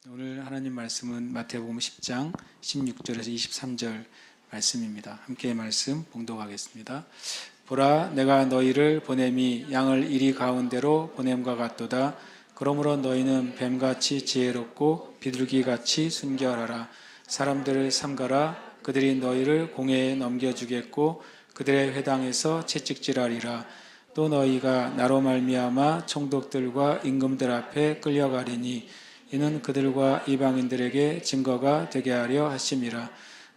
오늘 하나님 말씀은 마태복음 10장 16절에서 23절 말씀입니다. 함께 말씀 봉독하겠습니다. 보라, 내가 너희를 보냄이 양을 이리 가운데로 보냄과 같도다. 그러므로 너희는 뱀같이 지혜롭고 비둘기같이 순결하라. 사람들을 삼가라. 그들이 너희를 공회에 넘겨주겠고 그들의 회당에서 채찍질하리라. 또 너희가 나로 말미암아 총독들과 임금들 앞에 끌려가리니 이는 그들과 이방인들에게 증거가 되게 하려 하심이라.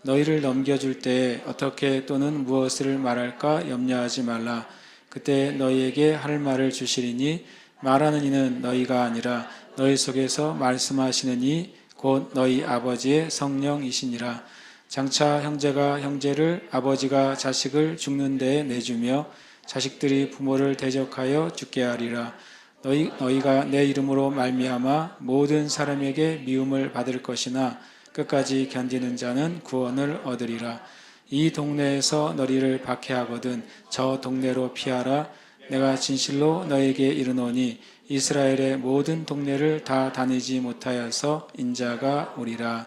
너희를 넘겨줄 때에 어떻게 또는 무엇을 말할까 염려하지 말라. 그때 너희에게 할 말을 주시리니 말하는 이는 너희가 아니라 너희 속에서 말씀하시는 이 곧 너희 아버지의 성령이시니라. 장차 형제가 형제를 아버지가 자식을 죽는 데에 내주며 자식들이 부모를 대적하여 죽게 하리라. 너희가 내 이름으로 말미암아 모든 사람에게 미움을 받을 것이나 끝까지 견디는 자는 구원을 얻으리라. 이 동네에서 너희를 박해하거든 저 동네로 피하라. 내가 진실로 너희에게 이르노니 이스라엘의 모든 동네를 다 다니지 못하여서 인자가 오리라.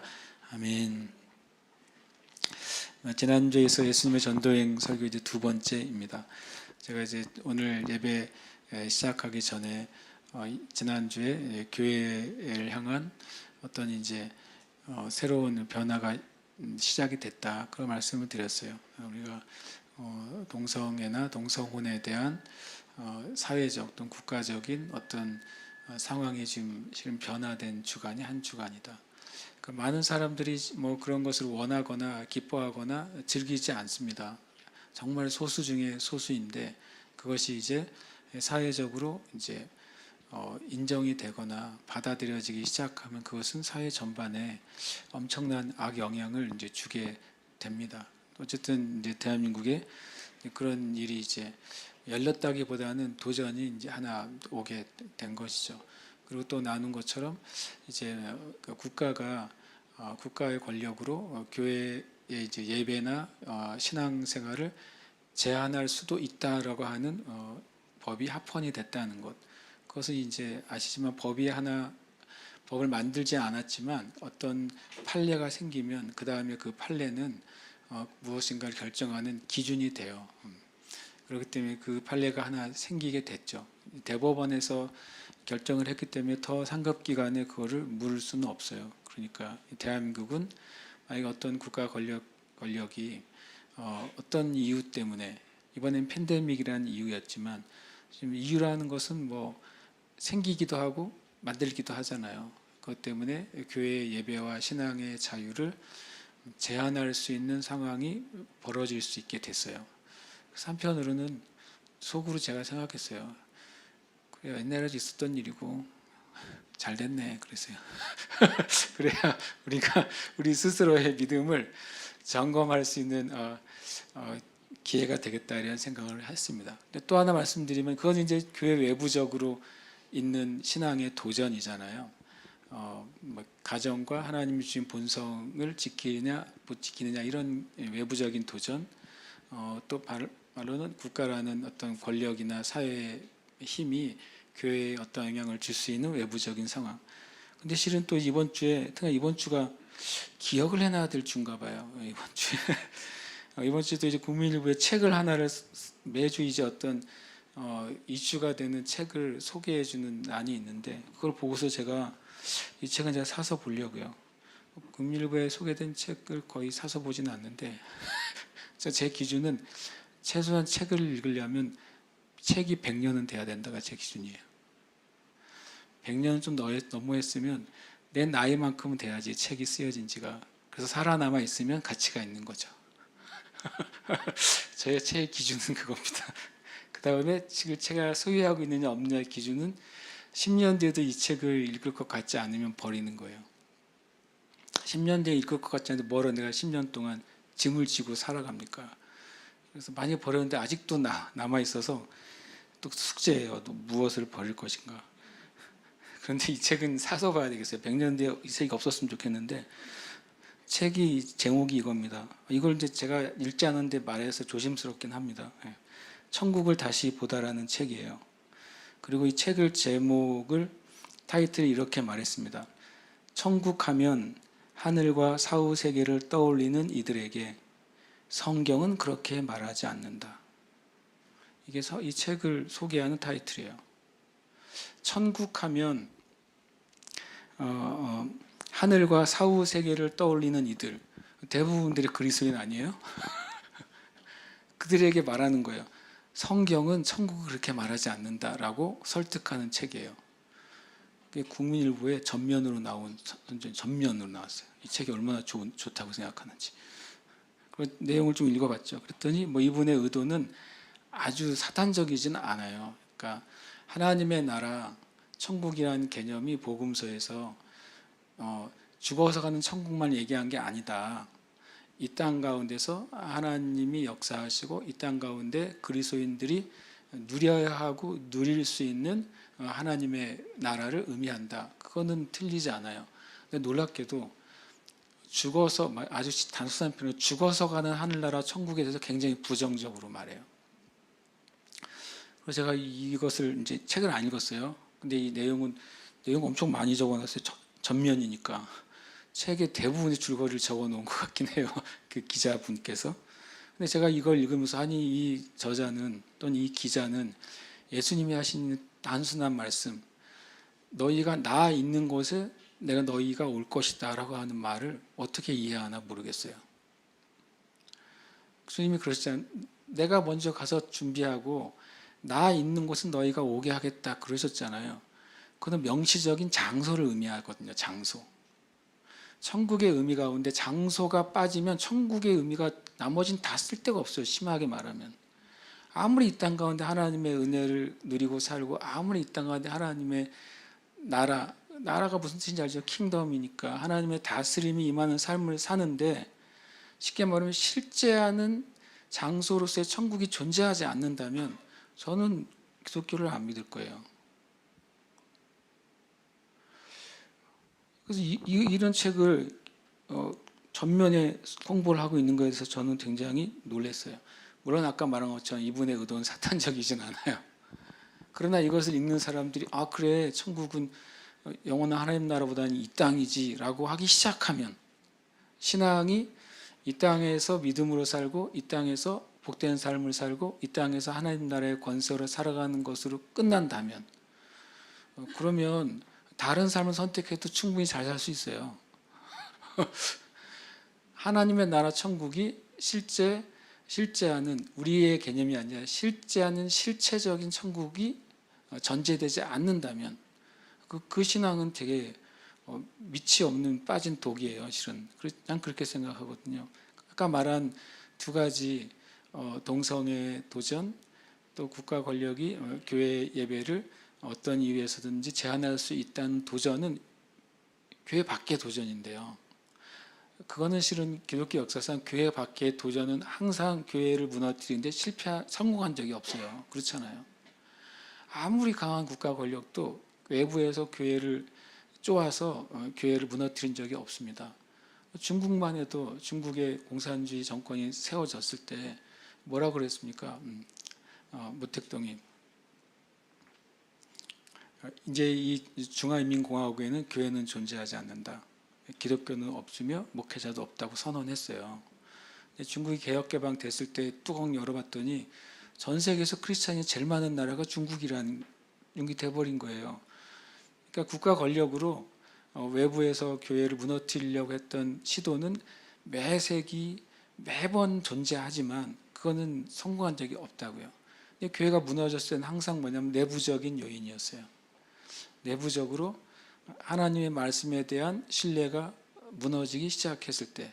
아멘. 지난주에서 예수님의 전도여행 설교 이제 두 번째입니다. 제가 이제 오늘 예배 시작하기 전에 지난주에 교회를 향한 어떤 이제 새로운 변화가 시작이 됐다, 그런 말씀을 드렸어요. 우리가 동성애나 동성혼에 대한 사회적 또는 국가적인 어떤 상황이 지금 실은 변화된 주간이 한 주간이다. 그러니까 많은 사람들이 뭐 그런 것을 원하거나 기뻐하거나 즐기지 않습니다. 정말 소수 중에 소수인데 그것이 이제 사회적으로 이제 인정이 되거나 받아들여지기 시작하면 그것은 사회 전반에 엄청난 악영향을 이제 주게 됩니다. 어쨌든 이제 대한민국에 그런 일이 이제 열렸다기보다는 도전이 이제 하나 오게 된 것이죠. 그리고 또 나눈 것처럼 이제 국가가 국가의 권력으로 교회의 이제 예배나 신앙생활을 제한할 수도 있다라고 하는 법이 합헌이 됐다는 것. 그것은 이제 아시지만 법을 만들지 않았지만 어떤 판례가 생기면 그 다음에 그 판례는 무엇인가를 결정하는 기준이 돼요. 그렇기 때문에 그 판례가 하나 생기게 됐죠. 대법원에서 결정을 했기 때문에 더 상급기관에 그거를 물을 수는 없어요. 그러니까 대한민국은 만약에 어떤 국가 권력이 어떤 이유 때문에, 이번엔 팬데믹이라는 이유였지만 지금 이유라는 것은 뭐 생기기도 하고 만들기도 하잖아요. 그것 때문에 교회의 예배와 신앙의 자유를 제한할 수 있는 상황이 벌어질 수 있게 됐어요. 한편으로는 속으로 제가 생각했어요. 그래, 옛날에도 있었던 일이고 잘 됐네 그랬어요. 그래야 우리가 우리 스스로의 믿음을 점검할 수 있는 기회가 되겠다 이런 생각을 했습니다. 근데 또 하나 말씀드리면 그건 이제 교회 외부적으로 있는 신앙의 도전이잖아요. 뭐 가정과 하나님이 주신 본성을 지키느냐 못 지키느냐 이런 외부적인 도전, 또 말로는 국가라는 어떤 권력이나 사회의 힘이 교회에 어떤 영향을 줄 수 있는 외부적인 상황. 근데 실은 또 이번 주가 기억을 해놔야 될 주인가 봐요. 이번 주도 이제 국민일보에 책을 하나를 매주 이제 어떤 이슈가 되는 책을 소개해주는 난이 있는데 그걸 보고서 제가 이 책은 제가 사서 보려고요. 국민일보에 소개된 책을 거의 사서 보지는 않는데 제 기준은 최소한 책을 읽으려면 책이 100년은 돼야 된다가 제 기준이에요. 100년은 좀 너무했으면 내 나이만큼은 돼야지 책이 쓰여진 지가. 그래서 살아남아 있으면 가치가 있는 거죠. 저의 책의 기준은 그겁니다. 그 다음에 제가 소유하고 있느냐 없느냐의 기준은 10년 뒤에도 이 책을 읽을 것 같지 않으면 버리는 거예요. 10년 뒤에 읽을 것 같지 않은데 뭐로 내가 10년 동안 짐을 지고 살아갑니까? 그래서 많이 버렸는데 아직도 남아있어서 또 숙제예요. 또 무엇을 버릴 것인가. 그런데 이 책은 사서 봐야 되겠어요. 100년 뒤에 이 책이 없었으면 좋겠는데 책이 제목이 이겁니다. 이걸 이제 제가 읽지 않은데 말해서 조심스럽긴 합니다. 천국을 다시 보다라는 책이에요. 그리고 이 책을 타이틀을 이렇게 말했습니다. 천국하면 하늘과 사후 세계를 떠올리는 이들에게 성경은 그렇게 말하지 않는다. 이게 이 책을 소개하는 타이틀이에요. 천국하면 하늘과 사후 세계를 떠올리는 이들, 대부분들이 그리스도인 아니에요? 그들에게 말하는 거예요. 성경은 천국을 그렇게 말하지 않는다라고 설득하는 책이에요. 국민일보에 전면으로 나왔어요. 이 책이 얼마나 좋다고 생각하는지. 그 내용을 좀 읽어봤죠. 그랬더니 이분의 의도는 아주 사탄적이지는 않아요. 그러니까 하나님의 나라, 천국이라는 개념이 복음서에서 죽어서 가는 천국만 얘기한 게 아니다. 이 땅 가운데서 하나님이 역사하시고 이 땅 가운데 그리스도인들이 누려야 하고 누릴 수 있는 하나님의 나라를 의미한다. 그거는 틀리지 않아요. 근데 놀랍게도 죽어서, 아주 단순한 표현으로 죽어서 가는 하늘나라 천국에 대해서 굉장히 부정적으로 말해요. 그래서 제가 이것을 이제 책을 안 읽었어요. 근데 이 내용 엄청 많이 적어놨어요. 전면이니까. 책의 대부분의 줄거리를 적어놓은 것 같긴 해요. 그 기자분께서. 근데 제가 이걸 읽으면서 아니 이 저자는 또는 이 기자는 예수님이 하신 단순한 말씀, 너희가 나 있는 곳에 내가 너희가 올 것이다 라고 하는 말을 어떻게 이해하나 모르겠어요. 주님이 그러시잖아요. 내가 먼저 가서 준비하고 나 있는 곳은 너희가 오게 하겠다 그러셨잖아요. 그건 명시적인 장소를 의미하거든요. 장소. 천국의 의미 가운데 장소가 빠지면 천국의 의미가 나머지는 다 쓸데가 없어요. 심하게 말하면. 아무리 이 땅 가운데 하나님의 은혜를 누리고 살고 아무리 이 땅 가운데 하나님의 나라가 무슨 뜻인지 알죠? 킹덤이니까 하나님의 다스림이 임하는 삶을 사는데 쉽게 말하면 실제하는 장소로서의 천국이 존재하지 않는다면 저는 기독교를 안 믿을 거예요. 그래서 이런 책을 전면에 홍보를 하고 있는 것에서 저는 굉장히 놀랐어요. 물론 아까 말한 것처럼 이분의 의도는 사탄적이진 않아요. 그러나 이것을 읽는 사람들이 그래 천국은 영원한 하나님 나라보다는 이 땅이지 라고 하기 시작하면 신앙이 이 땅에서 믿음으로 살고 이 땅에서 복된 삶을 살고 이 땅에서 하나님 나라의 권세로 살아가는 것으로 끝난다면 그러면 다른 삶을 선택해도 충분히 잘 살 수 있어요. 하나님의 나라 천국이 실제하는 우리의 개념이 아니라 실제하는 실체적인 천국이 전제되지 않는다면 그 신앙은 되게 밑이 없는 빠진 독이에요. 실은 난 그렇게 생각하거든요. 아까 말한 두 가지 동성애 도전 또 국가 권력이 교회 예배를 어떤 이유에서든지 제한할 수 있다는 도전은 교회 밖의 도전인데요. 그거는 실은 기독교 역사상 교회 밖의 도전은 항상 교회를 무너뜨리는데 성공한 적이 없어요. 그렇잖아요. 아무리 강한 국가 권력도 외부에서 교회를 쪼아서 교회를 무너뜨린 적이 없습니다. 중국만 해도 중국의 공산주의 정권이 세워졌을 때 뭐라고 그랬습니까? 모택동이 이제 이 중화인민공화국에는 교회는 존재하지 않는다. 기독교는 없으며 목회자도 없다고 선언했어요. 중국이 개혁개방 됐을 때 뚜껑 열어봤더니 전 세계에서 크리스찬이 제일 많은 나라가 중국이라는 게 돼버린 거예요. 그러니까 국가 권력으로 외부에서 교회를 무너뜨리려고 했던 시도는 매 세기 매번 존재하지만 그거는 성공한 적이 없다고요. 교회가 무너졌을 때는 항상 뭐냐면 내부적인 요인이었어요. 내부적으로 하나님의 말씀에 대한 신뢰가 무너지기 시작했을 때,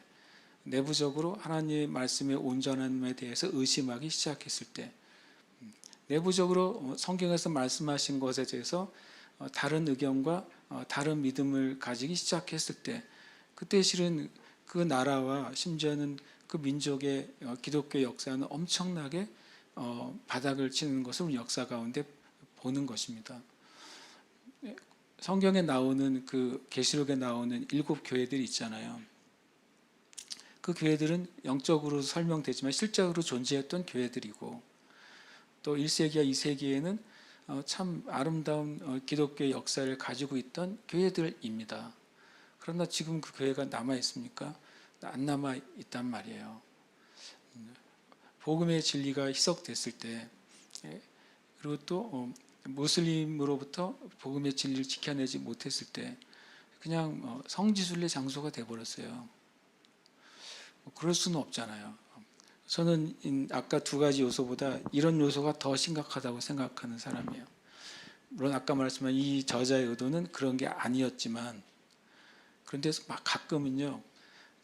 내부적으로 하나님의 말씀의 온전함에 대해서 의심하기 시작했을 때, 내부적으로 성경에서 말씀하신 것에 대해서 다른 의견과 다른 믿음을 가지기 시작했을 때, 그때 실은 그 나라와 심지어는 그 민족의 기독교 역사는 엄청나게 바닥을 치는 것을 우리 역사 가운데 보는 것입니다. 성경에 나오는 그 계시록에 나오는 7 교회들이 있잖아요. 그 교회들은 영적으로 설명되지만 실제로 존재했던 교회들이고 또 1세기와 2세기에는 참 아름다운 기독교의 역사를 가지고 있던 교회들입니다. 그러나 지금 그 교회가 남아 있습니까? 안 남아 있단 말이에요. 복음의 진리가 희석됐을 때, 그리고 또 무슬림으로부터 복음의 진리를 지켜내지 못했을 때 그냥 성지순례 장소가 돼버렸어요. 그럴 수는 없잖아요. 저는 아까 두 가지 요소보다 이런 요소가 더 심각하다고 생각하는 사람이에요. 물론 아까 말했지만 이 저자의 의도는 그런 게 아니었지만, 그런데 막 가끔은요,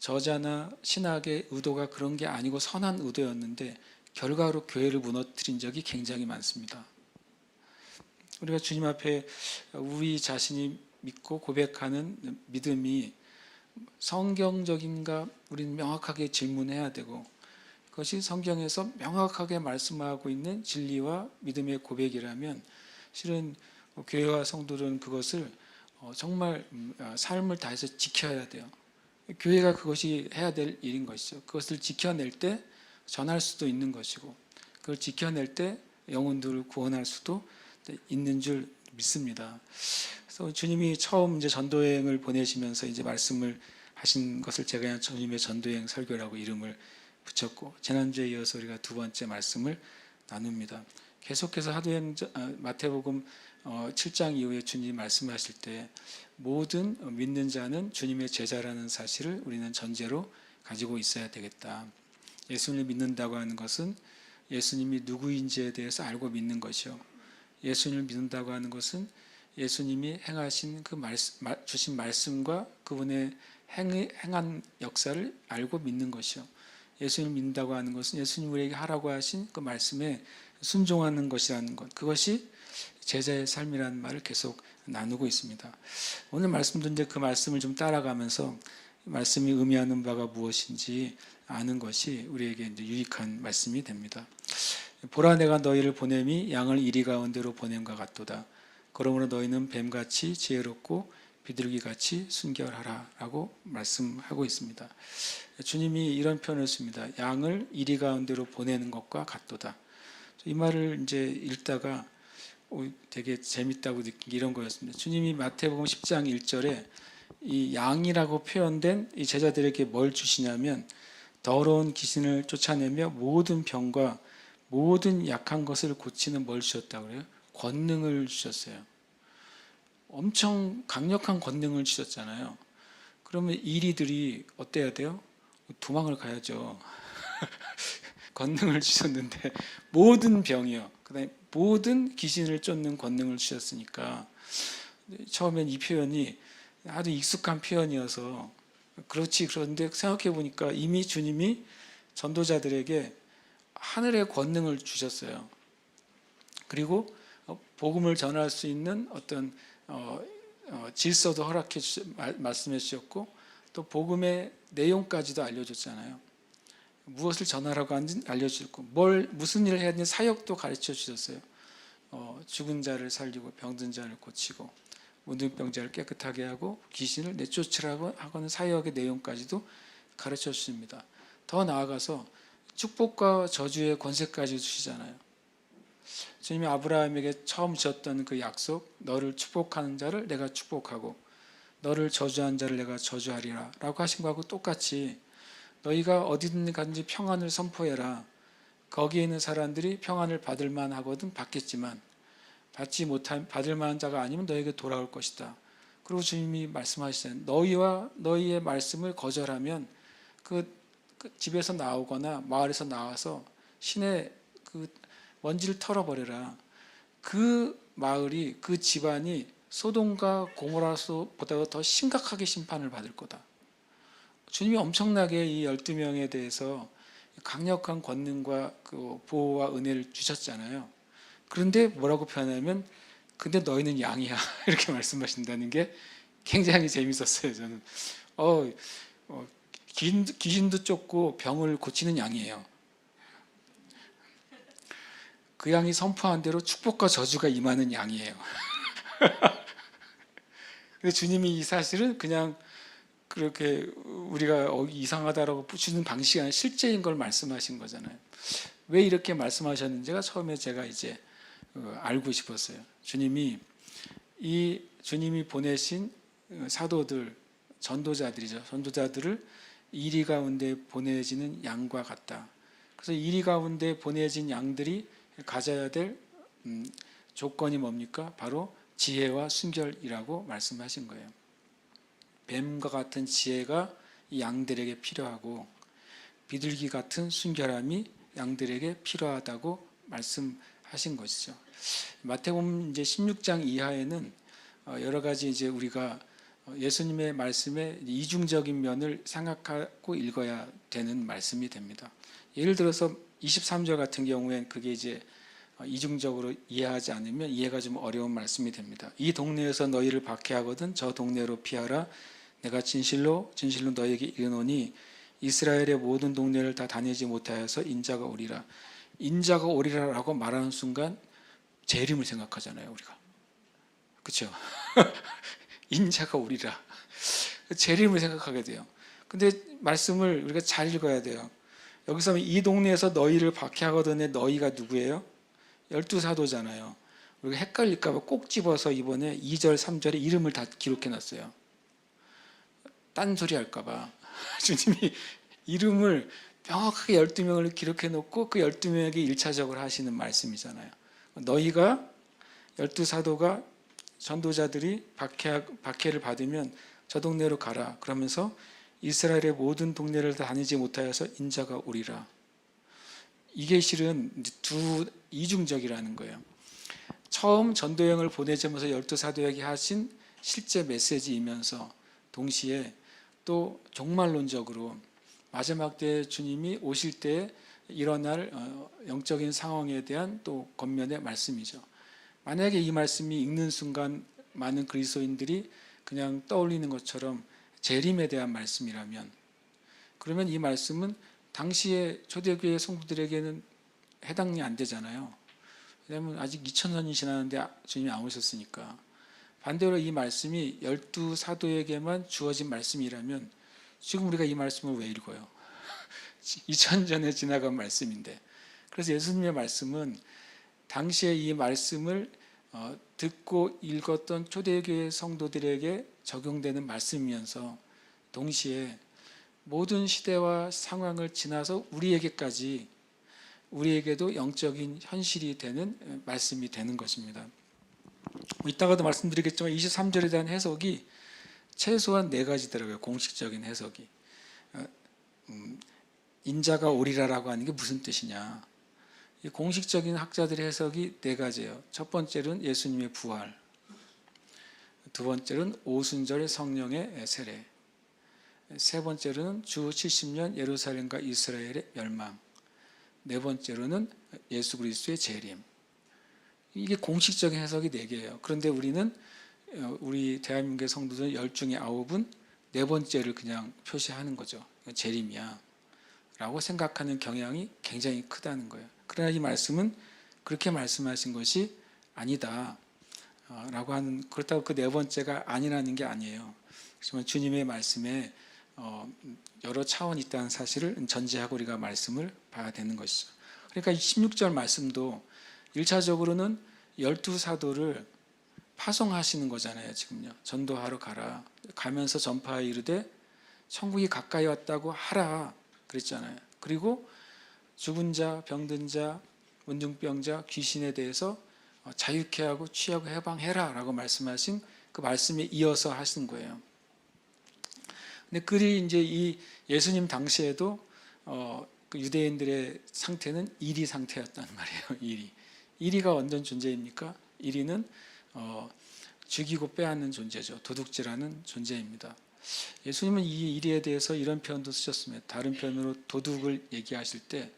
저자나 신학의 의도가 그런 게 아니고 선한 의도였는데 결과로 교회를 무너뜨린 적이 굉장히 많습니다. 우리가 주님 앞에 우리 자신이 믿고 고백하는 믿음이 성경적인가 우리는 명확하게 질문해야 되고, 그것이 성경에서 명확하게 말씀하고 있는 진리와 믿음의 고백이라면 실은 교회와 성도들은 그것을 정말 삶을 다해서 지켜야 돼요. 교회가 그것이 해야 될 일인 것이죠. 그것을 지켜낼 때 전할 수도 있는 것이고, 그걸 지켜낼 때 영혼들을 구원할 수도 있는 줄 믿습니다. 그래서 주님이 처음 이제 전도여행을 보내시면서 이제 말씀을 하신 것을 제가 그냥 주님의 전도여행 설교라고 이름을 붙였고, 지난주에 이어서 우리가 두 번째 말씀을 나눕니다. 계속해서 마태복음 7장 이후에 주님이 말씀하실 때 모든 믿는 자는 주님의 제자라는 사실을 우리는 전제로 가지고 있어야 되겠다. 예수님을 믿는다고 하는 것은 예수님이 누구인지에 대해서 알고 믿는 것이요, 예수님을 믿는다고 하는 것은 예수님이 행하신 그 주신 말씀과 그분의 행한 역사를 알고 믿는 것이요, 예수님을 믿는다고 하는 것은 예수님 우리에게 하라고 하신 그 말씀에 순종하는 것이라는 것, 그것이 제자의 삶이라는 말을 계속 나누고 있습니다. 오늘 말씀도 이제 그 말씀을 좀 따라가면서 말씀이 의미하는 바가 무엇인지 아는 것이 우리에게 이제 유익한 말씀이 됩니다. 보라, 내가 너희를 보냄이 양을 이리 가운데로 보냄과 같도다. 그러므로 너희는 뱀같이 지혜롭고 비둘기같이 순결하라 라고 말씀하고 있습니다. 주님이 이런 표현을 씁니다. 양을 이리 가운데로 보내는 것과 같도다. 이 말을 이제 읽다가 되게 재밌다고 느낀 게 이런 거였습니다. 주님이 마태복음 10장 1절에 이 양이라고 표현된 이 제자들에게 뭘 주시냐면 더러운 귀신을 쫓아내며 모든 병과 모든 약한 것을 고치는 뭘 주셨다고 그래요? 권능을 주셨어요. 엄청 강력한 권능을 주셨잖아요. 그러면 이리들이 어때야 돼요? 도망을 가야죠. 권능을 주셨는데 모든 병이요, 그다음에 모든 귀신을 쫓는 권능을 주셨으니까 처음엔 이 표현이 아주 익숙한 표현이어서 그렇지, 그런데 생각해 보니까 이미 주님이 전도자들에게 하늘의 권능을 주셨어요. 그리고 복음을 전할 수 있는 어떤 질서도 말씀해 주셨고, 또 복음의 내용까지도 알려줬잖아요. 무엇을 전하라고 하는지 알려주셨고, 무슨 일을 해야 되는지 사역도 가르쳐 주셨어요. 죽은 자를 살리고 병든 자를 고치고 문둥병자를 깨끗하게 하고 귀신을 내쫓으라고 하는 사역의 내용까지도 가르쳐 주십니다. 더 나아가서 축복과 저주의 권세까지 주시잖아요. 주님이 아브라함에게 처음 주셨던 그 약속, 너를 축복하는 자를 내가 축복하고 너를 저주한 자를 내가 저주하리라 라고 하신 거하고 똑같이 너희가 어디든 가든지 평안을 선포해라. 거기에 있는 사람들이 평안을 받을 만하거든 받겠지만 받을 만한 자가 아니면 너에게 돌아올 것이다. 그리고 주님이 말씀하시잖아요. 너희와 너희의 말씀을 거절하면 그 집에서 나오거나 마을에서 나와서 시내 그 먼지를 털어버려라. 그 마을이, 그 집안이 소돔과 고모라보다 더 심각하게 심판을 받을 거다. 주님이 엄청나게 이 12명에 대해서 강력한 권능과 그 보호와 은혜를 주셨잖아요. 그런데 뭐라고 표현하면 근데 너희는 양이야 이렇게 말씀하신다는 게 굉장히 재밌었어요. 저는 귀신도 쫓고 병을 고치는 양이에요. 그 양이 선포한 대로 축복과 저주가 임하는 양이에요. 근데 주님이 이 사실은 그냥 그렇게 우리가 이상하다라고 붙이는 방식이 아니라 실제인 걸 말씀하신 거잖아요. 왜 이렇게 말씀하셨는지가 처음에 제가 이제 알고 싶었어요. 주님이 보내신 사도들, 전도자들이죠. 전도자들을 이리 가운데 보내지는 양과 같다. 그래서 이리 가운데 보내진 양들이 가져야 될 조건이 뭡니까? 바로 지혜와 순결이라고 말씀하신 거예요. 뱀과 같은 지혜가 이 양들에게 필요하고 비둘기 같은 순결함이 양들에게 필요하다고 말씀하신 것이죠. 마태복음 이제 16장 이하에는 여러 가지 이제 우리가 예수님의 말씀에 이중적인 면을 생각하고 읽어야 되는 말씀이 됩니다. 예를 들어서 23절 같은 경우엔 그게 이제 이중적으로 이해하지 않으면 이해가 좀 어려운 말씀이 됩니다. 이 동네에서 너희를 박해하거든 저 동네로 피하라. 내가 진실로 너희에게 이르노니 이스라엘의 모든 동네를 다 다니지 못하여서 인자가 오리라. 인자가 오리라라고 말하는 순간 재림을 생각하잖아요, 우리가. 그렇죠? 인자가 오리라. 재림을 생각하게 돼요. 근데 말씀을 우리가 잘 읽어야 돼요. 여기서 이 동네에서 너희를 박해하거든의 너희가 누구예요? 12사도잖아요. 우리가 헷갈릴까 봐 꼭 집어서 이번에 2절, 3절에 이름을 다 기록해 놨어요. 딴소리 할까 봐. 주님이 이름을 명확하게 12명을 기록해 놓고 그 12명에게 1차적으로 하시는 말씀이잖아요. 너희가 12사도가 전도자들이 박해를 받으면 저 동네로 가라. 그러면서 이스라엘의 모든 동네를 다니지 못하여서 인자가 오리라. 이게 실은 이중적이라는 거예요. 처음 전도여행을 보내자면서 12사도에게 하신 실제 메시지이면서 동시에 또 종말론적으로 마지막 때 주님이 오실 때 일어날 영적인 상황에 대한 또 권면의 말씀이죠. 만약에 이 말씀이 읽는 순간 많은 그리스도인들이 그냥 떠올리는 것처럼 재림에 대한 말씀이라면 그러면 이 말씀은 당시의 초대교회 성도들에게는 해당이 안 되잖아요. 왜냐하면 아직 2000년이 지났는데 주님이 안 오셨으니까. 반대로 이 말씀이 12사도에게만 주어진 말씀이라면 지금 우리가 이 말씀을 왜 읽어요? 2000년에 지나간 말씀인데. 그래서 예수님의 말씀은 당시에 이 말씀을 듣고 읽었던 초대교회 성도들에게 적용되는 말씀이면서 동시에 모든 시대와 상황을 지나서 우리에게도 영적인 현실이 되는 말씀이 되는 것입니다. 이따가도 말씀드리겠지만 23절에 대한 해석이 최소한 4가지더라고요. 공식적인 해석이. 인자가 오리라라고 하는 게 무슨 뜻이냐. 이 공식적인 학자들의 해석이 4가지예요. 첫 번째는 예수님의 부활, 두 번째는 오순절 성령의 세례, 세 번째로는 주 70년 예루살렘과 이스라엘의 멸망, 네 번째로는 예수 그리스도의 재림. 이게 공식적인 해석이 4개예요. 그런데 우리 대한민국의 성도들 10중에 9은 네 번째를 그냥 표시하는 거죠. 재림이야 라고 생각하는 경향이 굉장히 크다는 거예요. 그러나 이 말씀은 그렇게 말씀하신 것이 아니다 라고 하는, 그렇다고 그 네 번째가 아니라는 게 아니에요. 하지만 주님의 말씀에 여러 차원이 있다는 사실을 전제하고 우리가 말씀을 봐야 되는 것이죠. 그러니까 16절 말씀도 1차적으로는 12사도를 파송하시는 거잖아요. 지금요. 전도하러 가라. 가면서 전파하여 이르되 천국이 가까이 왔다고 하라 그랬잖아요. 그리고 죽은 자, 병든 자, 문둥병자, 귀신에 대해서 자유케 하고 취하고 해방해라 라고 말씀하신 그 말씀에 이어서 하신 거예요. 근데 그리 이제 이 예수님 당시에도 그 유대인들의 상태는 이리 상태였단 말이에요. 이리가 어떤 존재입니까? 이리는 죽이고 빼앗는 존재죠. 도둑질하는 존재입니다. 예수님은 이 이리에 대해서 이런 표현도 쓰셨습니다. 다른 표현으로 도둑을 얘기하실 때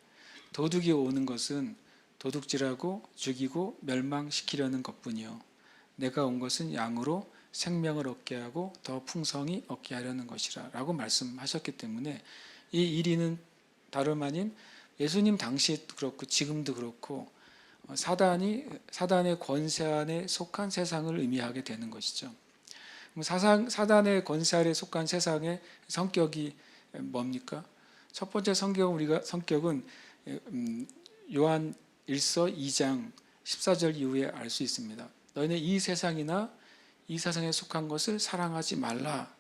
도둑이 오는 것은 도둑질하고 죽이고 멸망시키려는 것뿐이요. 내가 온 것은 양으로 생명을 얻게 하고 더 풍성히 얻게 하려는 것이라 라고 말씀하셨기 때문에 이 이리는 다름 아닌 예수님 당시에도 그렇고 지금도 그렇고 사단의 권세 안에 속한 세상을 의미하게 되는 것이죠. 사단의 권세 아래 속한 세상의 성격이 뭡니까? 첫 번째 성격은 요한 1서 2장 14절 이후에 알 수 있습니다. 너희는 이 세상에 속한 것을 사랑하지 말라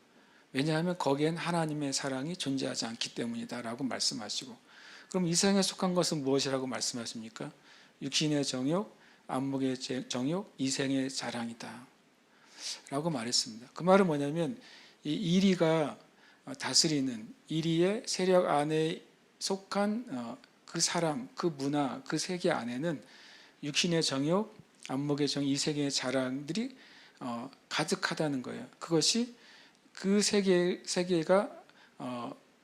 왜냐하면 거기엔 하나님의 사랑이 존재하지 않기 때문이다라고 말씀하시고, 그럼 이 세상에 속한 것은 무엇이라고 말씀하십니까? 육신의 정욕, 안목의 정욕, 이생의 자랑이다 라고 말했습니다. 그 말은 뭐냐면 이 이리가 다스리는, 이리의 세력 안에 속한 그 사람, 그 문화, 그 세계 안에는 육신의 정욕, 안목의 정욕, 이생의 자랑들이 가득하다는 거예요. 그것이 그 세계가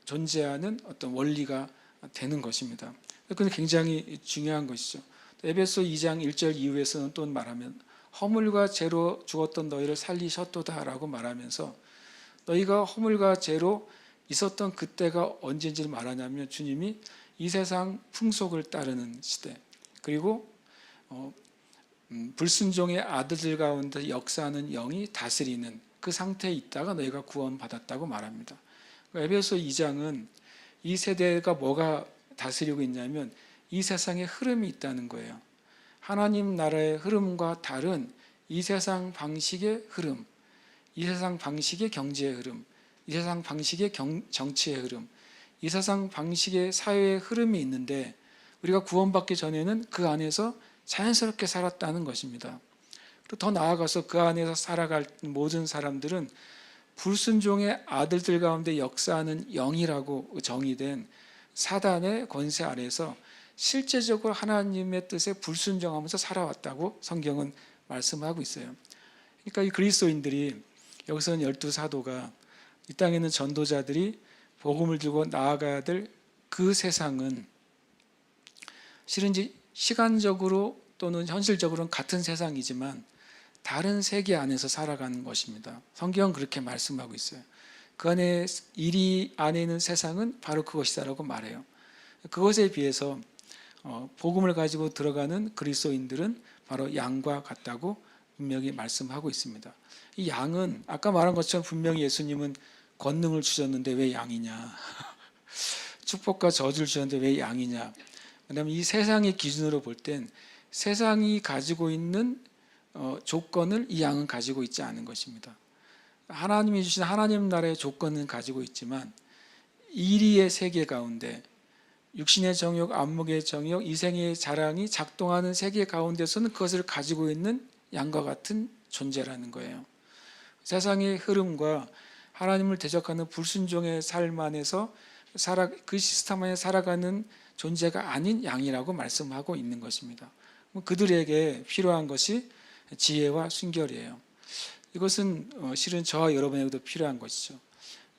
존재하는 어떤 원리가 되는 것입니다. 그건 굉장히 중요한 것이죠. 에베소 2장 1절 이후에서는 또 말하면 허물과 죄로 죽었던 너희를 살리셨도다라고 말하면서, 너희가 허물과 죄로 있었던 그때가 언제인지를 말하냐면 주님이 이 세상 풍속을 따르는 시대, 그리고 불순종의 아들들 가운데 역사하는 영이 다스리는 그 상태에 있다가 너희가 구원받았다고 말합니다. 에베소 2장은 이 세대가 뭐가 다스리고 있냐면 이 세상의 흐름이 있다는 거예요. 하나님 나라의 흐름과 다른 이 세상 방식의 흐름, 이 세상 방식의 경제의 흐름, 이 세상 방식의 정치의 흐름, 이 세상 방식의 사회의 흐름이 있는데 우리가 구원받기 전에는 그 안에서 자연스럽게 살았다는 것입니다. 또 더 나아가서 그 안에서 살아갈 모든 사람들은 불순종의 아들들 가운데 역사하는 영이라고 정의된 사단의 권세 아래서 실제적으로 하나님의 뜻에 불순종하면서 살아왔다고 성경은 말씀하고 있어요. 그러니까 이 그리스도인들이, 여기서는 12사도가, 이 땅에 있는 전도자들이 복음을 들고 나아가야 될 그 세상은 실은 시간적으로 또는 현실적으로는 같은 세상이지만 다른 세계 안에서 살아가는 것입니다. 성경은 그렇게 말씀하고 있어요. 그 안에 이리 안에 있는 세상은 바로 그것이다라고 말해요. 그것에 비해서 복음을 가지고 들어가는 그리스도인들은 바로 양과 같다고 분명히 말씀하고 있습니다. 이 양은 아까 말한 것처럼 분명히 예수님은 권능을 주셨는데 왜 양이냐, 축복과 저주를 주셨는데 왜 양이냐. 왜냐하면 이 세상의 기준으로 볼 땐 세상이 가지고 있는 조건을 이 양은 가지고 있지 않은 것입니다. 하나님이 주신 하나님 나라의 조건은 가지고 있지만 이리의 세계 가운데 육신의 정욕, 안목의 정욕, 이생의 자랑이 작동하는 세계 가운데서는 그것을 가지고 있는 양과 같은 존재라는 거예요. 세상의 흐름과 하나님을 대적하는 불순종의 삶 안에서 그 시스템 안에 살아가는 존재가 아닌 양이라고 말씀하고 있는 것입니다. 그들에게 필요한 것이 지혜와 순결이에요. 이것은 실은 저와 여러분에게도 필요한 것이죠.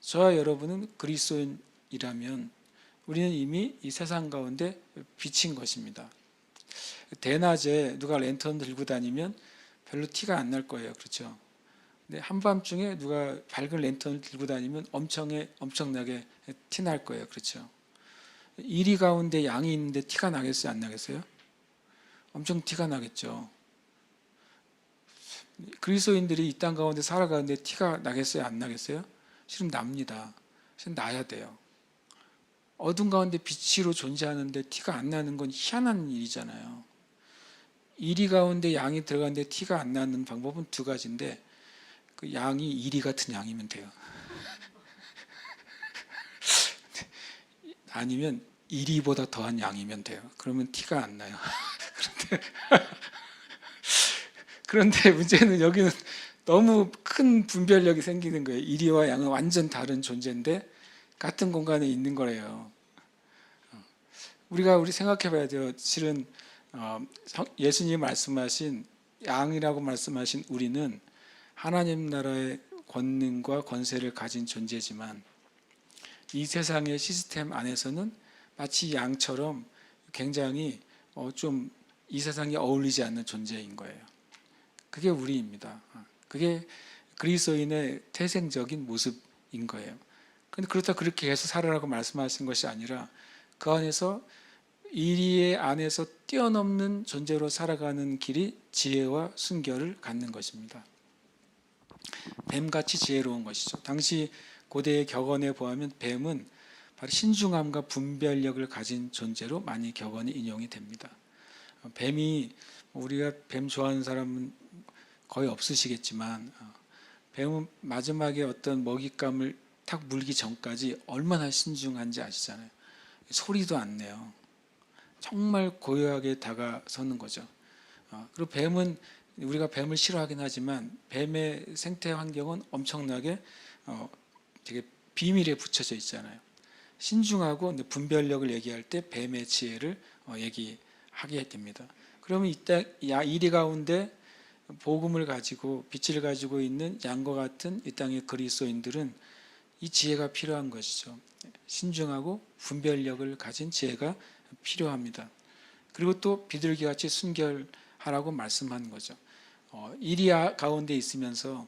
저와 여러분은 그리스도인이라면 우리는 이미 이 세상 가운데 비친 것입니다. 대낮에 누가 랜턴 들고 다니면 별로 티가 안 날 거예요. 그렇죠? 근데 한밤중에 누가 밝은 랜턴을 들고 다니면 엄청나게 티 날 거예요. 그렇죠? 이리 가운데 양이 있는데 티가 나겠어요? 안 나겠어요? 엄청 티가 나겠죠. 그리스도인들이 이 땅 가운데 살아가는데 티가 나겠어요? 안 나겠어요? 실은 납니다. 실은 나야 돼요. 어둠 가운데 빛으로 존재하는데 티가 안 나는 건 희한한 일이잖아요. 이리 가운데 양이 들어가는데 티가 안 나는 방법은 두 가지인데, 그 양이 이리 같은 양이면 돼요. 아니면 이리보다 더한 양이면 돼요. 그러면 티가 안 나요. 그런데 문제는 여기는 너무 큰 분별력이 생기는 거예요. 이리와 양은 완전 다른 존재인데 같은 공간에 있는 거래요. 우리 생각해 봐야 돼요. 실은 예수님이 말씀하신 양이라고 말씀하신 우리는 하나님 나라의 권능과 권세를 가진 존재지만 이 세상의 시스템 안에서는 마치 양처럼 굉장히 좀 이 세상에 어울리지 않는 존재인 거예요. 그게 우리입니다. 그게 그리스도인의 태생적인 모습인 거예요. 그런데 그렇다 그렇게 해서 살아라고 말씀하신 것이 아니라 그 안에서 이리의 안에서 뛰어넘는 존재로 살아가는 길이 지혜와 순결을 갖는 것입니다. 뱀같이 지혜로운 것이죠. 당시 고대의 격언에 보면 뱀은 바로 신중함과 분별력을 가진 존재로 많이 격언이 인용이 됩니다. 뱀이, 우리가 뱀 좋아하는 사람은 거의 없으시겠지만 뱀은 마지막에 어떤 먹잇감을 탁 물기 전까지 얼마나 신중한지 아시잖아요. 소리도 안 내요. 정말 고요하게 다가서는 거죠. 그리고 뱀은 우리가 뱀을 싫어하긴 하지만 뱀의 생태 환경은 엄청나게 되게 비밀에 붙여져 있잖아요. 신중하고 분별력을 얘기할 때 뱀의 지혜를 얘기하게 됩니다. 그러면 이때 이리 가운데 복음을 가지고 빛을 가지고 있는 양과 같은 이 땅의 그리스도인들은 이 지혜가 필요한 것이죠. 신중하고 분별력을 가진 지혜가 필요합니다. 그리고 또 비둘기같이 순결하라고 말씀한 거죠. 이리 가운데 있으면서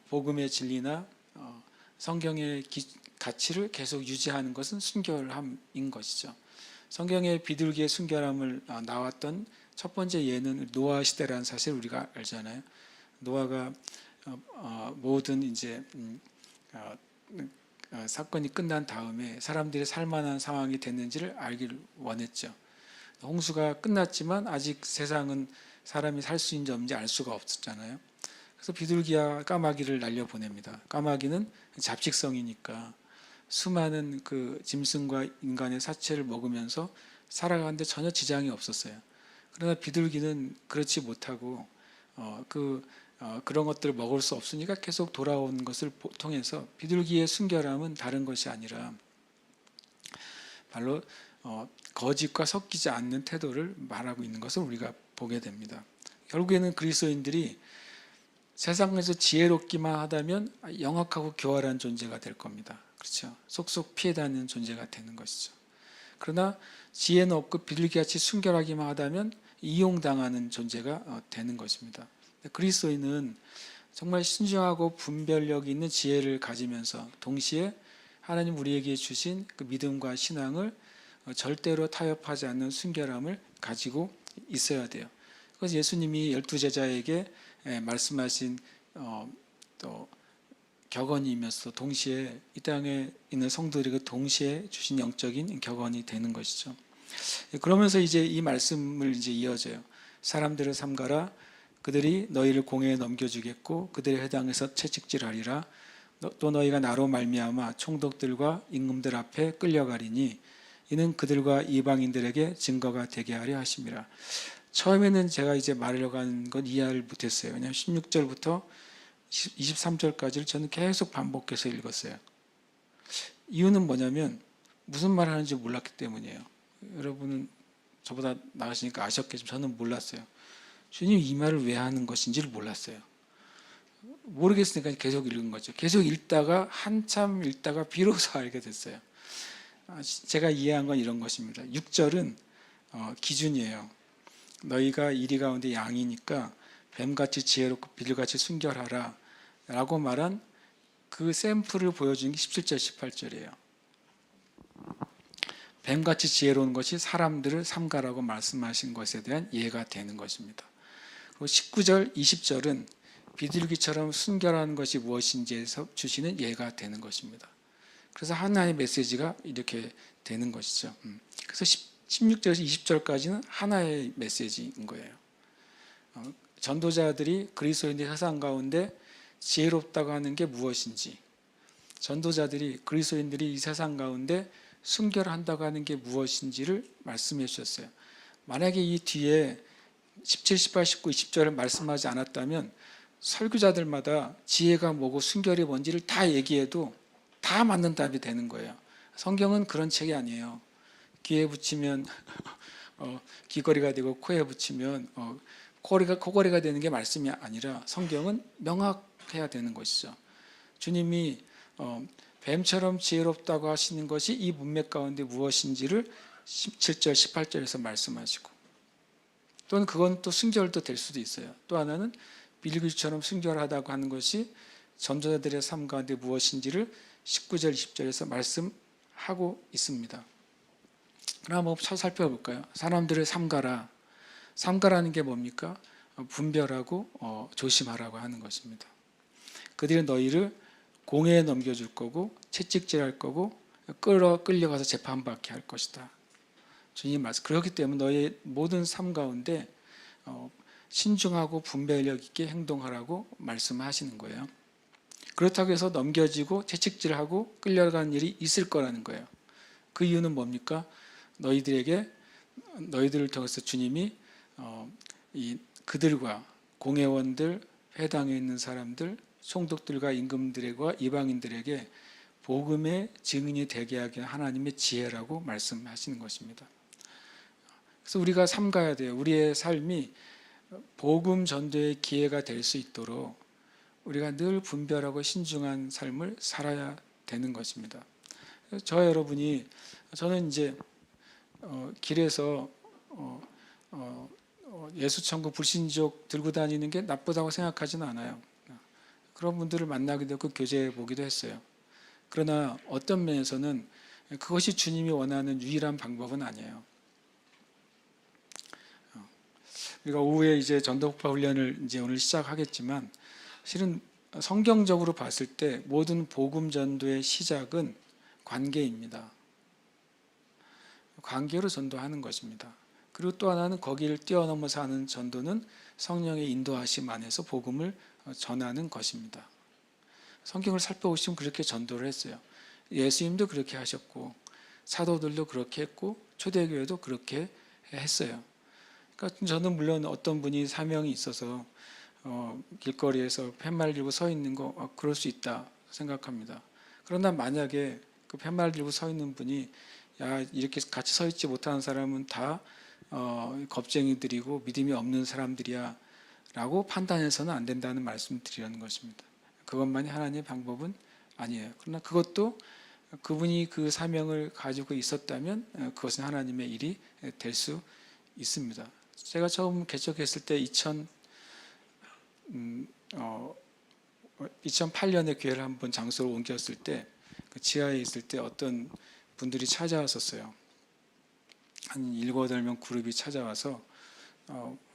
복음의 진리나 성경의 가치를 계속 유지하는 것은 순결함인 것이죠. 성경의 비둘기의 순결함을 나왔던 첫 번째 예는 노아 시대라는 사실을 우리가 알잖아요. 노아가 모든 이제 사건이 끝난 다음에 사람들이 살만한 상황이 됐는지를 알기를 원했죠. 홍수가 끝났지만 아직 세상은 사람이 살 수 있는지 없는지 알 수가 없었잖아요. 그래서 비둘기와 까마귀를 날려보냅니다. 까마귀는 잡식성이니까 수많은 그 짐승과 인간의 사체를 먹으면서 살아가는데 전혀 지장이 없었어요. 그러나 비둘기는 그렇지 못하고 그런 것들을 먹을 수 없으니까 계속 돌아온 것을 통해서 비둘기의 순결함은 다른 것이 아니라 바로 거짓과 섞이지 않는 태도를 말하고 있는 것을 우리가 보게 됩니다. 결국에는 그리스도인들이 세상에서 지혜롭기만 하다면 영악하고 교활한 존재가 될 겁니다. 그렇죠? 속속 피해 다니는 존재가 되는 것이죠. 그러나 지혜는 없고 비둘기같이 순결하기만 하다면 이용당하는 존재가 되는 것입니다. 그리스도인은 정말 신중하고 분별력이 있는 지혜를 가지면서 동시에 하나님 우리에게 주신 그 믿음과 신앙을 절대로 타협하지 않는 순결함을 가지고 있어야 돼요. 그래서 예수님이 12제자에게 말씀하신 또 격언이면서 동시에 이 땅에 있는 성도들에게 동시에 주신 영적인 격언이 되는 것이죠. 그러면서 이제 이 말씀을 이제 이어져요. 사람들을 삼가라. 그들이 너희를 공회에 넘겨주겠고 그들의 회당에서 채찍질하리라. 또 너희가 나로 말미암아 총독들과 임금들 앞에 끌려가리니 이는 그들과 이방인들에게 증거가 되게 하려 하심이라. 처음에는 제가 이제 말하려고 하는 건 이해를 못했어요. 왜냐하면 16절부터 23절까지를 저는 계속 반복해서 읽었어요. 이유는 뭐냐면 무슨 말 하는지 몰랐기 때문이에요. 여러분은 저보다 나으시니까 아셨겠지만 저는 몰랐어요. 주님 이 말을 왜 하는 것인지를 몰랐어요. 모르겠으니까 계속 읽은 거죠. 계속 읽다가 한참 읽다가 비로소 알게 됐어요. 제가 이해한 건 이런 것입니다. 6절은 기준이에요. 너희가 이리 가운데 양이니까 뱀같이 지혜롭고 비둘기같이 순결하라 라고 말한 그 샘플을 보여주는 게 17절 18절이에요. 뱀같이 지혜로운 것이 사람들을 삼가라고 말씀하신 것에 대한 이해가 되는 것입니다. 그리고 19절 20절은 비둘기처럼 순결한 것이 무엇인지에서 주시는 예가 되는 것입니다. 그래서 하나의 메시지가 이렇게 되는 것이죠. 그래서 16절에서 20절까지는 하나의 메시지인 거예요. 전도자들이 그리스도인의 세상 가운데 지혜롭다고 하는 게 무엇인지, 전도자들이 그리스도인들이 이 세상 가운데 순결한다고 하는 게 무엇인지를 말씀해 주셨어요. 만약에 이 뒤에 17, 18, 19, 20절을 말씀하지 않았다면 설교자들마다 지혜가 뭐고 순결이 뭔지를 다 얘기해도 다 맞는 답이 되는 거예요. 성경은 그런 책이 아니에요. 귀에 붙이면 귀걸이가 되고 코에 붙이면 코걸이가 되는 게 말씀이 아니라 성경은 명확해야 되는 것이죠. 주님이 뱀처럼 지혜롭다고 하시는 것이 이 문맥 가운데 무엇인지를 17절, 18절에서 말씀하시고, 또는 그건 또 순결도 될 수도 있어요. 또 하나는 비둘기처럼 순결하다고 하는 것이 전도자들의 삶 가운데 무엇인지를 19절, 20절에서 말씀하고 있습니다. 그럼 한번 살펴볼까요? 사람들을 삼가라. 삼가라는 게 뭡니까? 분별하고 조심하라고 하는 것입니다. 그들은 너희를 공회에 넘겨줄 거고 채찍질할 거고 끌려가서 재판받게 할 것이다. 주님 말씀. 그렇기 때문에 너희의 모든 삶 가운데 신중하고 분별력 있게 행동하라고 말씀하시는 거예요. 그렇다고 해서 넘겨지고 채찍질하고 끌려가는 일이 있을 거라는 거예요. 그 이유는 뭡니까? 너희들을 통해서 주님이 그들과 공회원들, 회당에 있는 사람들, 총독들과 임금들과 이방인들에게 복음의 증인이 되게 하기 위한 하나님의 지혜라고 말씀하시는 것입니다. 그래서 우리가 삼가야 돼요. 우리의 삶이 복음 전도의 기회가 될 수 있도록 우리가 늘 분별하고 신중한 삶을 살아야 되는 것입니다. 저는 이제 길에서 예수천국 불신족 들고 다니는 게 나쁘다고 생각하지는 않아요. 그런 분들을 만나게 되고 교제해 보기도 했어요. 그러나 어떤 면에서는 그것이 주님이 원하는 유일한 방법은 아니에요. 우리가 오후에 이제 전도폭파 훈련을 이제 오늘 시작하겠지만, 실은 성경적으로 봤을 때 모든 복음 전도의 시작은 관계입니다. 관계로 전도하는 것입니다. 그리고 또 하나는 거기를 뛰어넘어서 하는 전도는 성령의 인도하심 안에서 복음을 전하는 것입니다. 성경을 살펴보시면 그렇게 전도를 했어요. 예수님도 그렇게 하셨고 사도들도 그렇게 했고 초대교회도 그렇게 했어요. 그러니까 저는 물론 어떤 분이 사명이 있어서 길거리에서 팻말 들고 서 있는 거 그럴 수 있다 생각합니다. 그러나 만약에 그 팻말 들고 서 있는 분이 야 이렇게 같이 서 있지 못하는 사람은 다 겁쟁이들이고 믿음이 없는 사람들이야 라고 판단해서는 안 된다는 말씀을 드리려는 것입니다. 그것만이 하나님의 방법은 아니에요. 그러나 그것도 그분이 그 사명을 가지고 있었다면 그것은 하나님의 일이 될 수 있습니다. 제가 처음 개척했을 때 2008년에 교회를 한번 장소로 옮겼을 때 그 지하에 있을 때 어떤 분들이 찾아왔었어요. 한 7, 8명 그룹이 찾아와서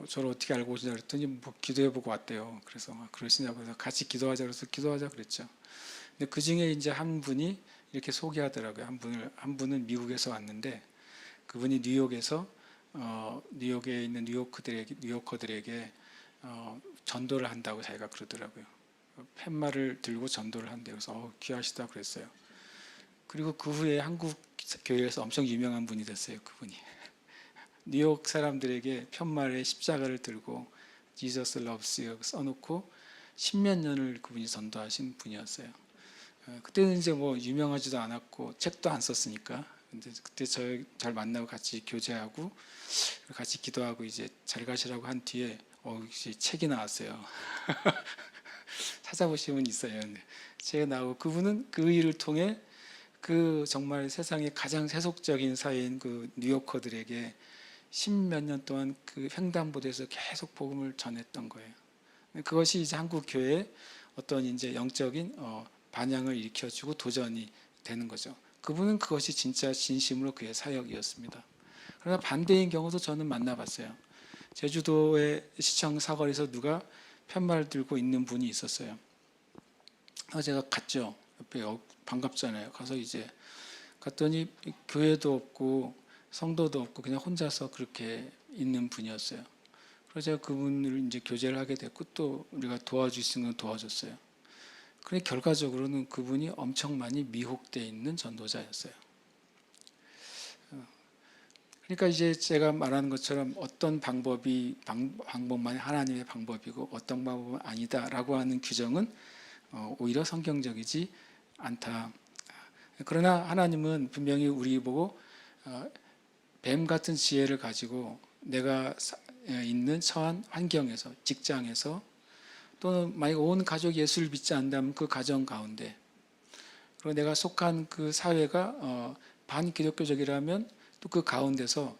저를 어떻게 알고 오시냐 그랬더니 뭐 기도해보고 왔대요. 그래서 그러시냐고 해서 같이 기도하자 그래서 기도하자 그랬죠. 근데 그 중에 이제 한 분이 이렇게 소개하더라고요. 한 분은 미국에서 왔는데 그분이 뉴욕에서 뉴욕에 있는 뉴요커들에게 전도를 한다고 자기가 그러더라고요. 팻말을 들고 전도를 한대요. 그래서 귀하시다 그랬어요. 그리고 그 후에 한국 교회에서 엄청 유명한 분이 됐어요. 그분이 뉴욕 사람들에게 편말에 십자가를 들고 Jesus loves you 써놓고 십몇 년을 그분이 전도하신 분이었어요. 그때는 이제 뭐 유명하지도 않았고 책도 안 썼으니까. 근데 그때 잘 만나고 같이 교제하고 같이 기도하고 이제 잘 가시라고 한 뒤에 역시 책이 나왔어요. 찾아보시면 있어요. 책이 나오고 그분은 그 일을 통해 그 정말 세상의 가장 세속적인 사회인 그 뉴요커들에게 십몇 년 동안 그 횡단보도에서 계속 복음을 전했던 거예요. 그것이 이제 한국 교회의 어떤 이제 영적인 반향을 일으켜주고 도전이 되는 거죠. 그분은 그것이 진짜 진심으로 그의 사역이었습니다. 그러나 반대인 경우도 저는 만나봤어요. 제주도의 시청 사거리에서 누가 팻말 들고 있는 분이 있었어요. 제가 갔죠. 옆에 반갑잖아요. 가서 이제 갔더니 교회도 없고 성도도 없고 그냥 혼자서 그렇게 있는 분이었어요. 그래서 제가 그분을 이제 교제를 하게 됐고 또 우리가 도와줄 수 있는 건 도와줬어요. 그런데 결과적으로는 그분이 엄청 많이 미혹되어 있는 전도자였어요. 그러니까 이제 제가 말하는 것처럼 어떤 방법만이 하나님의 방법이고 어떤 방법은 아니다라고 하는 규정은 오히려 성경적이지 않다. 그러나 하나님은 분명히 우리 보고 뱀 같은 지혜를 가지고 내가 있는 처한 환경에서 직장에서 또는 만약 온 가족이 예수를 믿지 않는다면 그 가정 가운데 그리고 내가 속한 그 사회가 반기독교적이라면 또 그 가운데서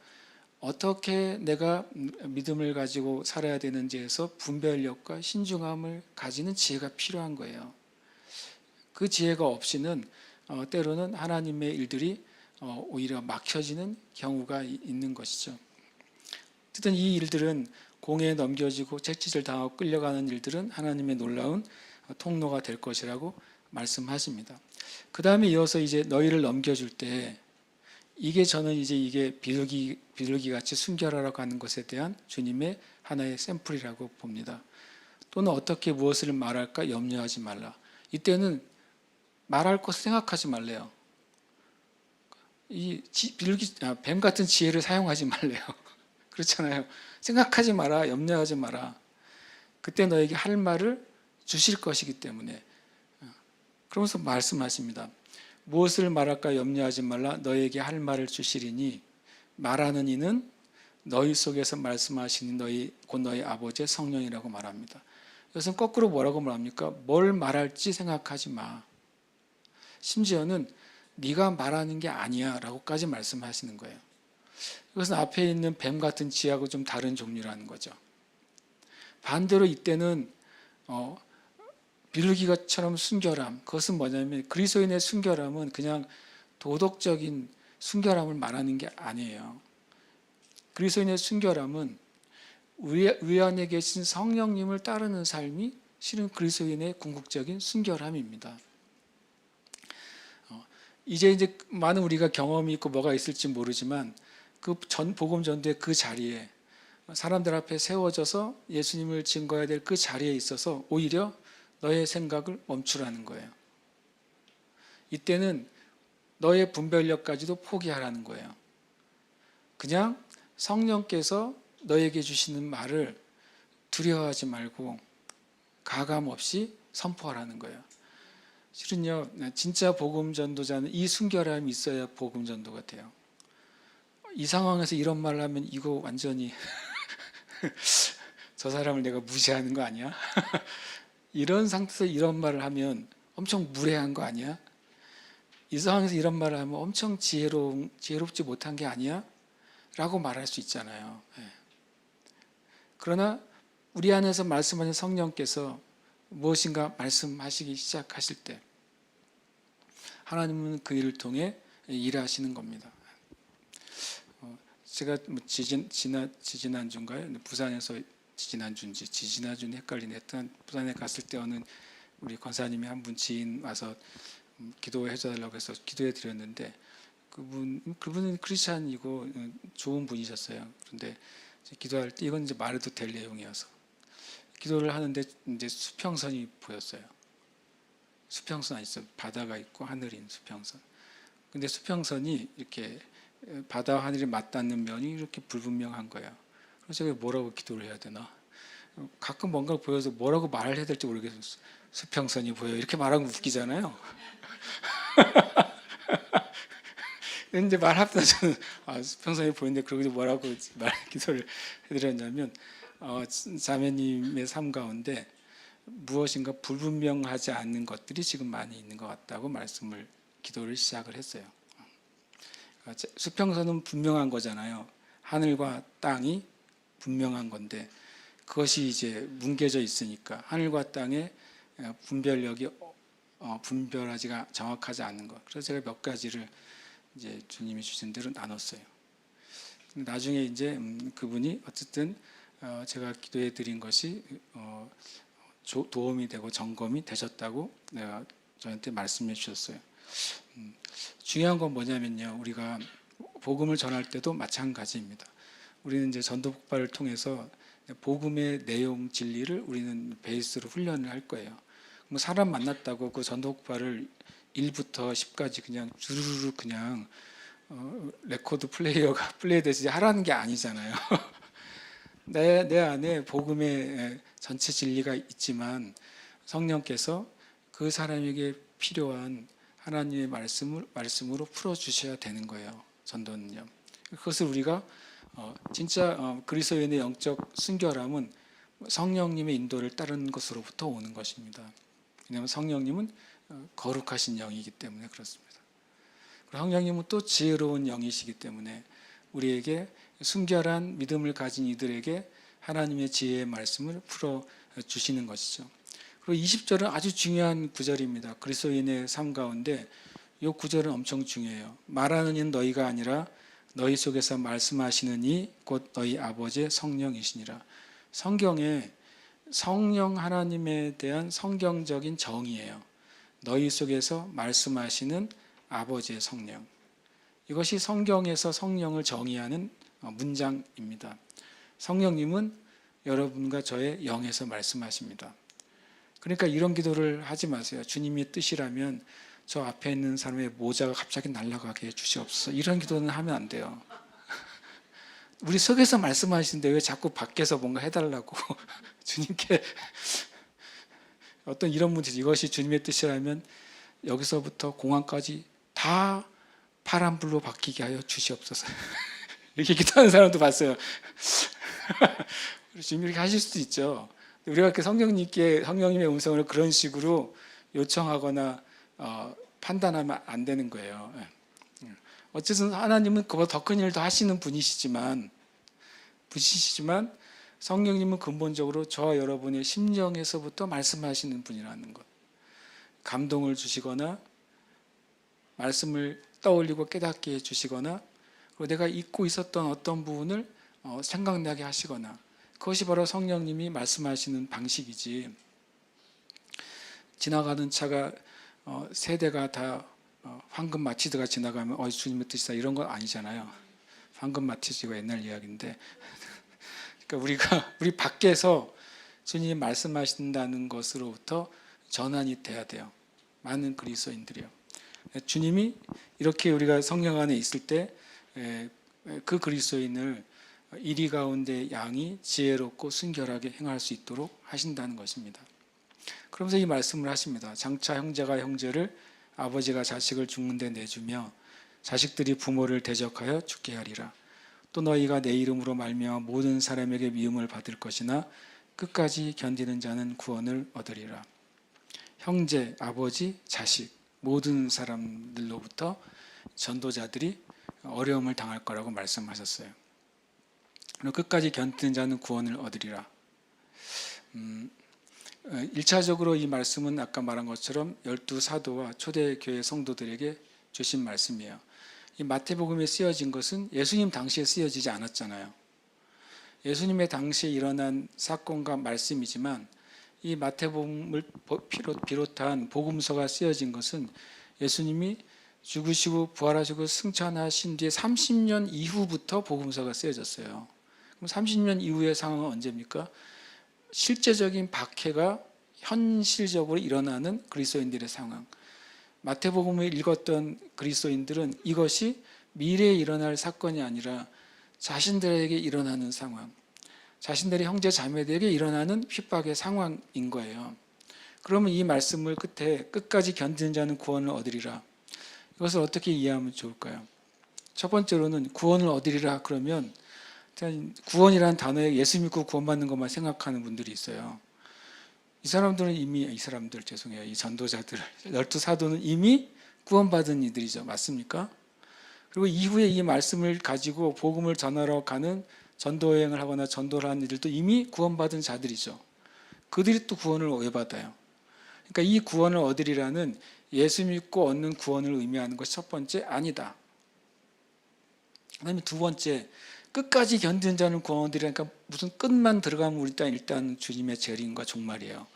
어떻게 내가 믿음을 가지고 살아야 되는지에서 분별력과 신중함을 가지는 지혜가 필요한 거예요. 그 지혜가 없이는 때로는 하나님의 일들이 오히려 막혀지는 경우가 있는 것이죠. 어쨌든 이 일들은 공에 넘겨지고 채찍질 당하고 끌려가는 일들은 하나님의 놀라운 통로가 될 것이라고 말씀하십니다. 그 다음에 이어서 이제 너희를 넘겨줄 때 저는 이게 비둘기 같이 순결하라고 하는 것에 대한 주님의 하나의 샘플이라고 봅니다. 또는 어떻게 무엇을 말할까 염려하지 말라. 이때는 말할 것을 생각하지 말래요. 뱀 같은 지혜를 사용하지 말래요. 그렇잖아요. 생각하지 마라, 염려하지 마라. 그때 너에게 할 말을 주실 것이기 때문에. 그러면서 말씀하십니다. 무엇을 말할까 염려하지 말라. 너에게 할 말을 주시리니 말하는 이는 너희 속에서 말씀하시는 곧 너희 아버지의 성령이라고 말합니다. 이것은 거꾸로 뭐라고 말합니까? 뭘 말할지 생각하지 마. 심지어는 네가 말하는 게 아니야 라고까지 말씀하시는 거예요. 이것은 앞에 있는 뱀 같은 지하고 좀 다른 종류라는 거죠. 반대로 이때는 비둘기처럼 순결함, 그것은 뭐냐면 그리스도인의 순결함은 그냥 도덕적인 순결함을 말하는 게 아니에요. 그리스도인의 순결함은 우리 안에 계신 성령님을 따르는 삶이 실은 그리스도인의 궁극적인 순결함입니다. 이제 많은 우리가 경험이 있고 뭐가 있을지 모르지만 그 복음 전도의 그 자리에 사람들 앞에 세워져서 예수님을 증거해야 될 그 자리에 있어서 오히려 너의 생각을 멈추라는 거예요. 이때는 너의 분별력까지도 포기하라는 거예요. 그냥 성령께서 너에게 주시는 말을 두려워하지 말고 가감 없이 선포하라는 거예요. 실은요, 진짜 복음 전도자는 이 순결함이 있어야 복음 전도가 돼요. 이 상황에서 이런 말을 하면 이거 완전히 저 사람을 내가 무시하는 거 아니야? 이런 상태에서 이런 말을 하면 엄청 무례한 거 아니야? 이 상황에서 이런 말을 하면 엄청 지혜롭지 못한 게 아니야? 라고 말할 수 있잖아요. 그러나 우리 안에서 말씀하신 성령께서 무엇인가 말씀하시기 시작하실 때 하나님은 그 일을 통해 일하시는 겁니다. 제가 지지난주인가요? 부산에서 지지난주인지 지지난주는 헷갈리네. 하여튼 부산에 갔을 때 어느 우리 권사님이 한 분 지인 와서 기도해 줘달라고 해서 기도해 드렸는데 그분은 크리스찬이고 좋은 분이셨어요. 그런데 기도할 때 이건 이제 말해도 될 내용이어서 기도를 하는데 이제 수평선이 보였어요. 수평선 있어요. 바다가 있고 하늘인 수평선. 근데 수평선이 이렇게 바다와 하늘이 맞닿는 면이 이렇게 불분명한 거예요. 그래서 제가 뭐라고 기도를 해야 되나? 가끔 뭔가 보여서 뭐라고 말을 해야 될지 모르겠어요. 수평선이 보여. 이렇게 말하면 웃기잖아요. 근데 말합니다. 저는 수평선이 보이는데 그러고 뭐라고 기도를 해드렸냐면 자매님의 삶 가운데 무엇인가 불분명하지 않는 것들이 지금 많이 있는 것 같다고 기도를 시작을 했어요. 수평선은 분명한 거잖아요. 하늘과 땅이 분명한 건데 그것이 이제 뭉개져 있으니까 하늘과 땅의 분별력이 분별하지가 정확하지 않는 것. 그래서 제가 몇 가지를 이제 주님이 주신 대로 나눴어요. 나중에 이제 그분이 어쨌든 제가 기도해 드린 것이 도움이 되고 점검이 되셨다고 저한테 말씀해 주셨어요. 중요한 건 뭐냐면요, 우리가 복음을 전할 때도 마찬가지입니다. 우리는 이제 전도 폭발을 통해서 복음의 내용 진리를 우리는 베이스로 훈련을 할 거예요. 뭐 사람 만났다고 그 전도 폭발을 1부터 10까지 그냥 주르르 그냥 레코드 플레이어가 플레이되지 하라는 게 아니잖아요. 내 안에 복음의 전체 진리가 있지만 성령께서 그 사람에게 필요한 하나님의 말씀으로 풀어주셔야 되는 거예요. 전도는요. 그것을 우리가 진짜 그리스도인의 영적 순결함은 성령님의 인도를 따르는 것으로부터 오는 것입니다. 왜냐하면 성령님은 거룩하신 영이기 때문에 그렇습니다. 성령님은 또 지혜로운 영이시기 때문에 우리에게 순결한 믿음을 가진 이들에게 하나님의 지혜의 말씀을 풀어주시는 것이죠. 그리고 20절은 아주 중요한 구절입니다. 그리스도인의 삶 가운데 이 구절은 엄청 중요해요. 말하는 이는 너희가 아니라 너희 속에서 말씀하시는 이 곧 너희 아버지의 성령이시니라. 성경에 성령 하나님에 대한 성경적인 정의예요. 너희 속에서 말씀하시는 아버지의 성령. 이것이 성경에서 성령을 정의하는 문장입니다. 성령님은 여러분과 저의 영에서 말씀하십니다. 그러니까 이런 기도를 하지 마세요. 주님의 뜻이라면 저 앞에 있는 사람의 모자가 갑자기 날아가게 해주시옵소서. 이런 기도는 하면 안 돼요. 우리 속에서 말씀하시는데 왜 자꾸 밖에서 뭔가 해달라고 주님께 어떤 이런 문제, 이것이 주님의 뜻이라면 여기서부터 공항까지 다 파란불로 바뀌게 하여 주시옵소서. 이렇게 기도하는 사람도 봤어요. 주님 이렇게 하실 수도 있죠. 우리가 이렇게 성령님의 음성을 그런 식으로 요청하거나 판단하면 안 되는 거예요. 어쨌든 하나님은 그보다 더 큰 일도 하시는 분이시지만 성령님은 근본적으로 저와 여러분의 심령에서부터 말씀하시는 분이라는 것. 감동을 주시거나 말씀을 떠올리고 깨닫게 해주시거나 그리고 내가 잊고 있었던 어떤 부분을 생각나게 하시거나 그것이 바로 성령님이 말씀하시는 방식이지. 지나가는 차가 세대가 다 황금 마티즈가 지나가면 주님의 뜻이다 이런 건 아니잖아요. 황금 마티즈가 옛날 이야기인데 그러니까 우리 밖에서 주님이 말씀하신다는 것으로부터 전환이 돼야 돼요. 많은 그리스도인들이요. 주님이 이렇게 우리가 성령 안에 있을 때 그 그리스도인을 이리 가운데 양이 지혜롭고 순결하게 행할 수 있도록 하신다는 것입니다. 그러면서 이 말씀을 하십니다. 장차 형제가 형제를 아버지가 자식을 죽는 데 내주며 자식들이 부모를 대적하여 죽게 하리라. 또 너희가 내 이름으로 말미암아 모든 사람에게 미움을 받을 것이나 끝까지 견디는 자는 구원을 얻으리라. 형제, 아버지, 자식 모든 사람들로부터 전도자들이 어려움을 당할 거라고 말씀하셨어요. 끝까지 견디는 자는 구원을 얻으리라. 1차적으로 이 말씀은 아까 말한 것처럼 12사도와 초대교회 성도들에게 주신 말씀이에요. 이 마태복음에 쓰여진 것은 예수님 당시에 쓰여지지 않았잖아요. 예수님의 당시에 일어난 사건과 말씀이지만 이 마태복음을 비롯한 복음서가 쓰여진 것은 예수님이 죽으시고 부활하시고 승천하신 뒤에 30년 이후부터 복음서가 쓰여졌어요. 그럼 30년 이후의 상황은 언제입니까? 실제적인 박해가 현실적으로 일어나는 그리스도인들의 상황. 마태복음을 읽었던 그리스도인들은 이것이 미래에 일어날 사건이 아니라 자신들에게 일어나는 상황, 자신들의 형제 자매들에게 일어나는 핍박의 상황인 거예요. 그러면 이 말씀을 끝까지 견디는 자는 구원을 얻으리라. 이것을 어떻게 이해하면 좋을까요? 첫 번째로는 구원을 얻으리라 그러면 구원이라는 단어에 예수 믿고 구원받는 것만 생각하는 분들이 있어요. 이 전도자들, 12사도는 이미 구원받은 이들이죠. 맞습니까? 그리고 이후에 이 말씀을 가지고 복음을 전하러 가는 전도여행을 하거나 전도를 하는 이들도 이미 구원받은 자들이죠. 그들이 또 구원을 왜 받아요? 그러니까 이 구원을 얻으리라는 예수 믿고 얻는 구원을 의미하는 것이 첫 번째, 아니다. 그 다음에 두 번째, 끝까지 견디는 자는 구원 얻으리라니까 무슨 끝만 들어가면 일단 주님의 재림과 종말이에요.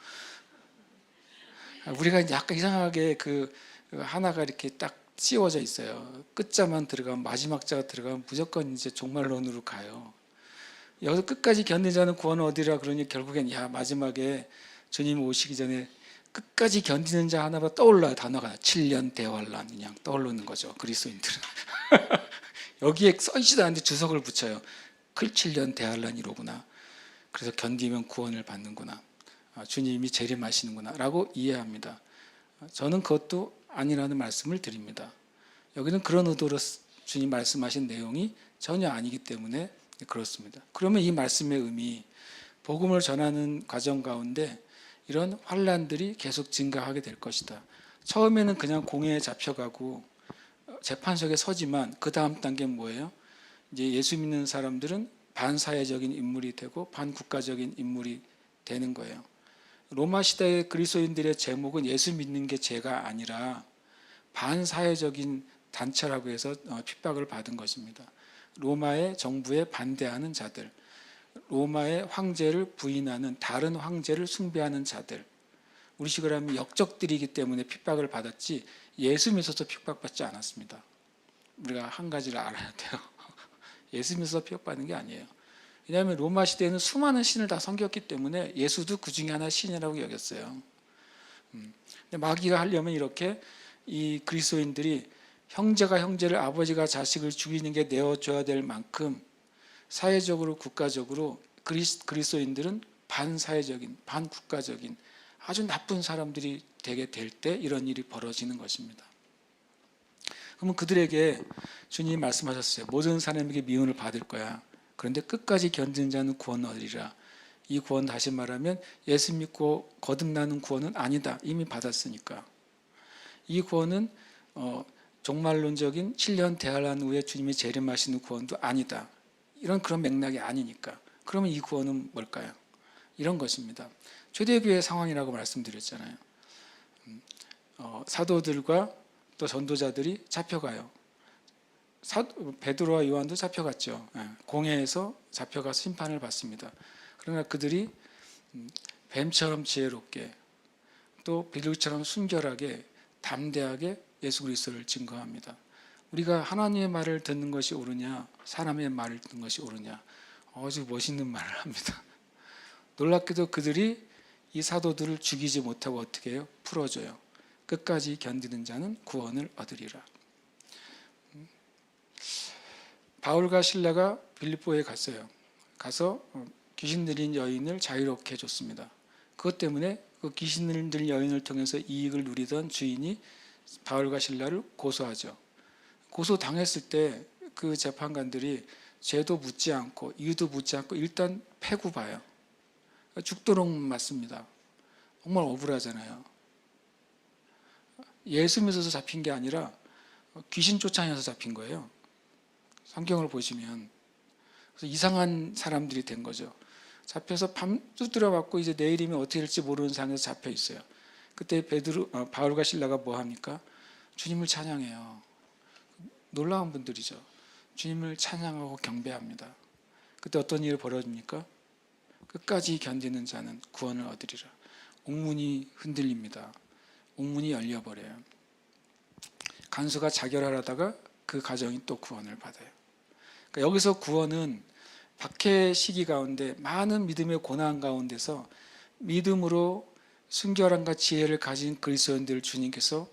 우리가 약간 이상하게 그 하나가 이렇게 딱 씌워져 있어요. 끝자만 들어가면, 마지막 자가 들어가면 무조건 이제 종말론으로 가요. 여기서 끝까지 견디는 자는 구원을 얻으리라 그러니 결국엔 마지막에 주님 오시기 전에 끝까지 견디는 자 하나가 떠올라요. 단어가 7년 대환란 그냥 떠오르는 거죠. 그리스도인들은. 여기에 써있지도 않는데 주석을 붙여요. 7년 대환란이로구나. 그래서 견디면 구원을 받는구나. 주님이 재림하시는구나 라고 이해합니다. 저는 그것도 아니라는 말씀을 드립니다. 여기는 그런 의도로 주님 말씀하신 내용이 전혀 아니기 때문에 그렇습니다. 그러면 이 말씀의 의미, 복음을 전하는 과정 가운데 이런 환란들이 계속 증가하게 될 것이다. 처음에는 그냥 공회에 잡혀가고 재판석에 서지만 그 다음 단계는 뭐예요? 이제 예수 믿는 사람들은 반사회적인 인물이 되고 반국가적인 인물이 되는 거예요. 로마 시대의 그리스도인들의 제목은 예수 믿는 게 죄가 아니라 반사회적인 단체라고 해서 핍박을 받은 것입니다. 로마의 정부에 반대하는 자들, 로마의 황제를 부인하는, 다른 황제를 숭배하는 자들, 우리식으로 하면 역적들이기 때문에 핍박을 받았지 예수 믿어서 핍박받지 않았습니다. 우리가 한 가지를 알아야 돼요. 예수 믿어서 핍박받는 게 아니에요. 왜냐하면 로마 시대에는 수많은 신을 다 섬겼기 때문에 예수도 그 중에 하나 신이라고 여겼어요. 근데 마귀가 하려면 이렇게 이 그리스도인들이 형제가 형제를, 아버지가 자식을 죽이는 게 내어줘야 될 만큼 사회적으로, 국가적으로 그리스도인들은 반사회적인, 반국가적인 아주 나쁜 사람들이 되게 될 때 이런 일이 벌어지는 것입니다. 그러면 그들에게 주님이 말씀하셨어요. 모든 사람에게 미움을 받을 거야. 그런데 끝까지 견디는 자는 구원을 얻으리라. 이 구원, 다시 말하면 예수 믿고 거듭나는 구원은 아니다. 이미 받았으니까. 이 구원은 종말론적인 7년 대환란 후에 주님이 재림하시는 구원도 아니다. 이런 그런 맥락이 아니니까. 그러면 이 구원은 뭘까요? 이런 것입니다. 초대교회 상황이라고 말씀드렸잖아요. 사도들과 또 전도자들이 잡혀가요. 베드로와 요한도 잡혀갔죠. 공회에서 잡혀가서 심판을 받습니다. 그러나 그들이 뱀처럼 지혜롭게, 또 비둘기처럼 순결하게, 담대하게 예수 그리스도를 증거합니다. 우리가 하나님의 말을 듣는 것이 옳으냐, 사람의 말을 듣는 것이 옳으냐, 아주 멋있는 말을 합니다. 놀랍게도 그들이 이 사도들을 죽이지 못하고 어떻게 해요? 풀어줘요. 끝까지 견디는 자는 구원을 얻으리라. 바울과 실라가 빌립보에 갔어요. 가서 귀신 들린 여인을 자유롭게 해줬습니다. 그것 때문에 그 귀신 들린 여인을 통해서 이익을 누리던 주인이 바울과 실라를 고소하죠. 고소당했을 때 그 재판관들이 죄도 묻지 않고 이유도 묻지 않고 일단 패고 봐요. 죽도록 맞습니다. 정말 억울하잖아요. 예수 믿어서 잡힌 게 아니라 귀신 쫓아내서 잡힌 거예요. 성경을 보시면. 그래서 이상한 사람들이 된 거죠. 잡혀서 밤 두드려 맞고 이제 내일이면 어떻게 될지 모르는 상황에서 잡혀 있어요. 그때 바울과 실라가 뭐 합니까? 주님을 찬양해요. 놀라운 분들이죠. 주님을 찬양하고 경배합니다. 그때 어떤 일이 벌어집니까? 끝까지 견디는 자는 구원을 얻으리라. 옥문이 흔들립니다. 옥문이 열려버려요. 간수가 자결하려다가 그 가정이 또 구원을 받아요. 그러니까 여기서 구원은 박해 시기 가운데 많은 믿음의 고난 가운데서 믿음으로 순결함과 지혜를 가진 그리스도인들을 주님께서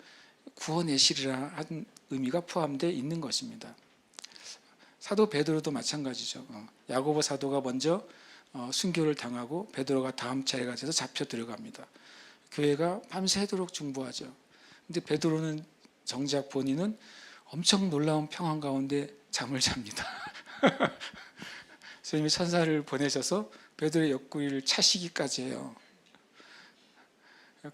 구원하시리라 한 의미가 포함되어 있는 것입니다. 사도 베드로도 마찬가지죠. 야고보 사도가 먼저 순교를 당하고 베드로가 다음 차례가 돼서 잡혀 들어갑니다. 교회가 밤새도록 중보하죠. 근데 베드로는 정작 본인은 엄청 놀라운 평안 가운데 잠을 잡니다. 주님이 천사를 보내셔서 베드로의 옆구리를 차시기까지 해요.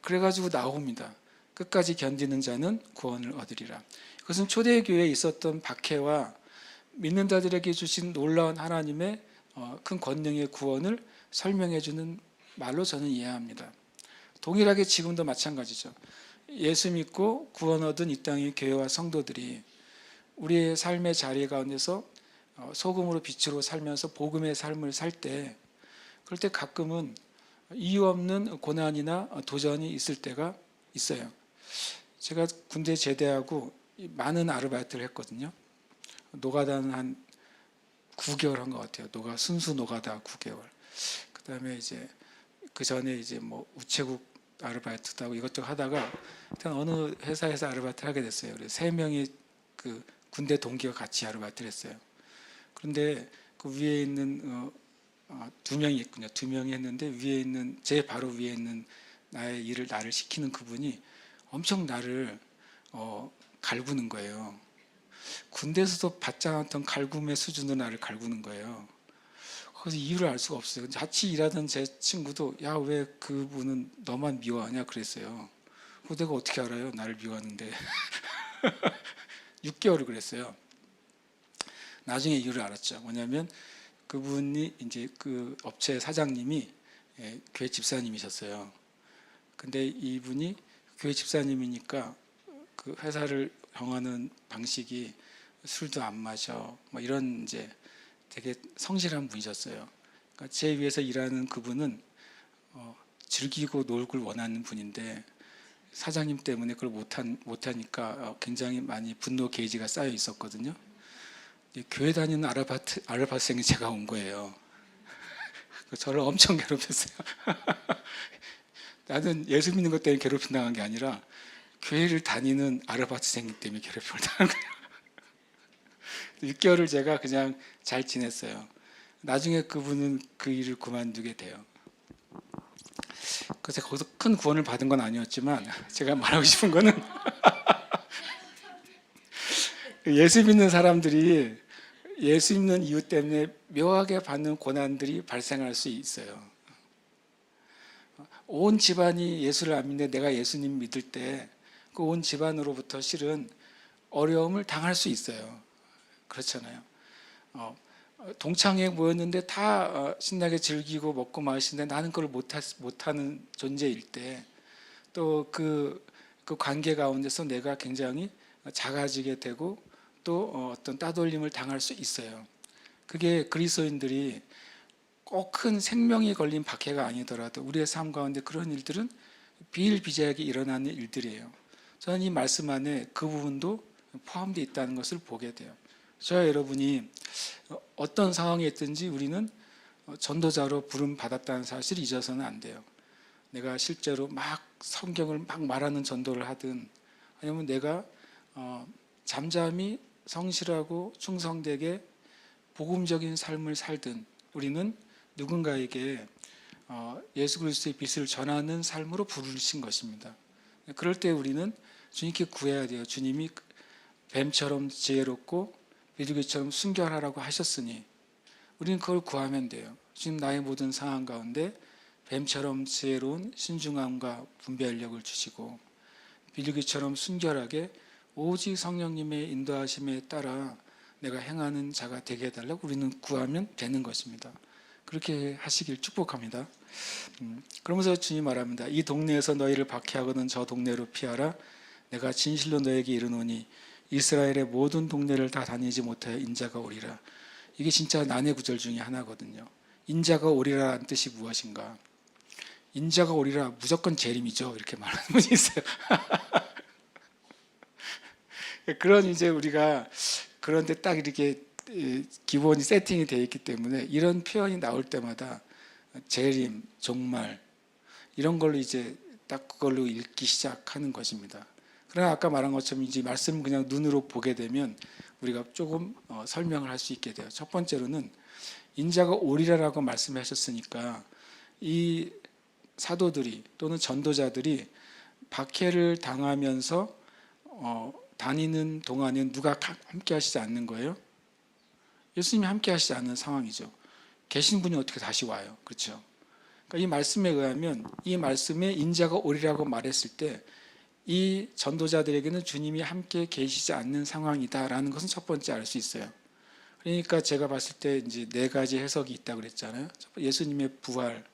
그래가지고 나옵니다. 끝까지 견디는 자는 구원을 얻으리라. 그것은 초대교회에 있었던 박해와 믿는 자들에게 주신 놀라운 하나님의 큰 권능의 구원을 설명해 주는 말로 저는 이해합니다. 동일하게 지금도 마찬가지죠. 예수 믿고 구원 얻은 이 땅의 교회와 성도들이 우리의 삶의 자리 가운데서 소금으로 빛으로 살면서 복음의 삶을 살 때, 그럴 때 가끔은 이유 없는 고난이나 도전이 있을 때가 있어요. 제가 군대 제대하고 많은 아르바이트를 했거든요. 노가다는 한 9개월 한 것 같아요. 순수 노가다 9개월. 그 다음에 이제 그 전에 이제 뭐 우체국 아르바이트도 하고 이것저것 하다가 일단 어느 회사에서 아르바이트를 하게 됐어요. 그래서 3명이 그 군대 동기와 같이 아르바이트를 했어요. 그런데 그 위에 있는 2명이 있군요. 2명이 했는데 위에 있는 제 바로 위에 있는 나의 일을 나를 시키는 그분이 엄청 나를 갈구는 거예요. 군대에서도 받지 않았던 갈굼의 수준으로 나를 갈구는 거예요. 그래서 이유를 알 수가 없어요. 같이 일하던 제 친구도 야, 왜 그분은 너만 미워하냐 그랬어요. 내가 어떻게 알아요? 나를 미워하는데. 6개월을 그랬어요. 나중에 이유를 알았죠. 뭐냐면 그분이 이제 그 업체 사장님이 교회 집사님이셨어요. 근데 이분이 교회 집사님이니까 그 회사를 경하는 방식이 술도 안 마셔, 뭐 이런 이제 되게 성실한 분이셨어요. 그러니까 제 위에서 일하는 그분은 즐기고 놀길 원하는 분인데 사장님 때문에 그걸 못하니까 굉장히 많이 분노 게이지가 쌓여 있었거든요. 교회 다니는 아르바이트생이 제가 온 거예요. 저를 엄청 괴롭혔어요. 나는 예수 믿는 것 때문에 괴롭힘 당한 게 아니라 교회를 다니는 아르바이트생님 때문에 괴롭힘을 당한 거예요. 6개월을 제가 그냥 잘 지냈어요. 나중에 그분은 그 일을 그만두게 돼요. 그래서 거기서 큰 구원을 받은 건 아니었지만 제가 말하고 싶은 거는 예수 믿는 사람들이 예수 믿는 이유 때문에 묘하게 받는 고난들이 발생할 수 있어요. 온 집안이 예수를 안 믿는데 내가 예수님 믿을 때 그 온 집안으로부터 실은 어려움을 당할 수 있어요. 그렇잖아요. 동창회에 모였는데 다 신나게 즐기고 먹고 마시는데 나는 그걸 못하는 존재일 때 또 그 관계 가운데서 내가 굉장히 작아지게 되고 또 어떤 따돌림을 당할 수 있어요. 그게 그리스도인들이 꼭 큰 생명이 걸린 박해가 아니더라도 우리의 삶 가운데 그런 일들은 비일비재하게 일어나는 일들이에요. 저는 이 말씀 안에 그 부분도 포함되어 있다는 것을 보게 돼요. 저와 여러분이 어떤 상황에 있든지 우리는 전도자로 부름 받았다는 사실을 잊어서는 안 돼요. 내가 실제로 막 성경을 막 말하는 전도를 하든 아니면 내가 잠잠히 성실하고 충성되게 복음적인 삶을 살든 우리는 누군가에게 예수 그리스도의 빛을 전하는 삶으로 부르신 것입니다. 그럴 때 우리는 주님께 구해야 돼요. 주님이 뱀처럼 지혜롭고 비둘기처럼 순결하라고 하셨으니 우리는 그걸 구하면 돼요. 지금 나의 모든 상황 가운데 뱀처럼 지혜로운 신중함과 분별력을 주시고 비둘기처럼 순결하게 오직 성령님의 인도하심에 따라 내가 행하는 자가 되게 해달라고 우리는 구하면 되는 것입니다. 그렇게 하시길 축복합니다. 그러면서 주님 말합니다. 이 동네에서 너희를 박해하거든 저 동네로 피하라. 내가 진실로 너에게 이르노니 이스라엘의 모든 동네를 다 다니지 못하여 인자가 오리라. 이게 진짜 난해 구절 중에 하나거든요. 인자가 오리라는 뜻이 무엇인가? 인자가 오리라 무조건 재림이죠. 이렇게 말하는 분이 있어요. 그런 이제 우리가 그런데 딱 이렇게 기본이 세팅이 되어 있기 때문에 이런 표현이 나올 때마다 재림, 종말 이런 걸로 이제 딱 그걸로 읽기 시작하는 것입니다. 그러나 아까 말한 것처럼 이제 말씀 그냥 눈으로 보게 되면 우리가 조금 설명을 할 수 있게 돼요. 첫 번째로는 인자가 오리라라고 말씀하셨으니까 이 사도들이 또는 전도자들이 박해를 당하면서 다니는 동안에 누가 함께 하시지 않는 거예요? 예수님이 함께 하시지 않는 상황이죠. 계신 분이 어떻게 다시 와요? 그렇죠? 그러니까 이 말씀에 의하면 이 말씀에 인자가 오리라고 말했을 때 이 전도자들에게는 주님이 함께 계시지 않는 상황이다라는 것은 첫 번째 알 수 있어요. 그러니까 제가 봤을 때 이제 네 가지 해석이 있다고 그랬잖아요. 예수님의 부활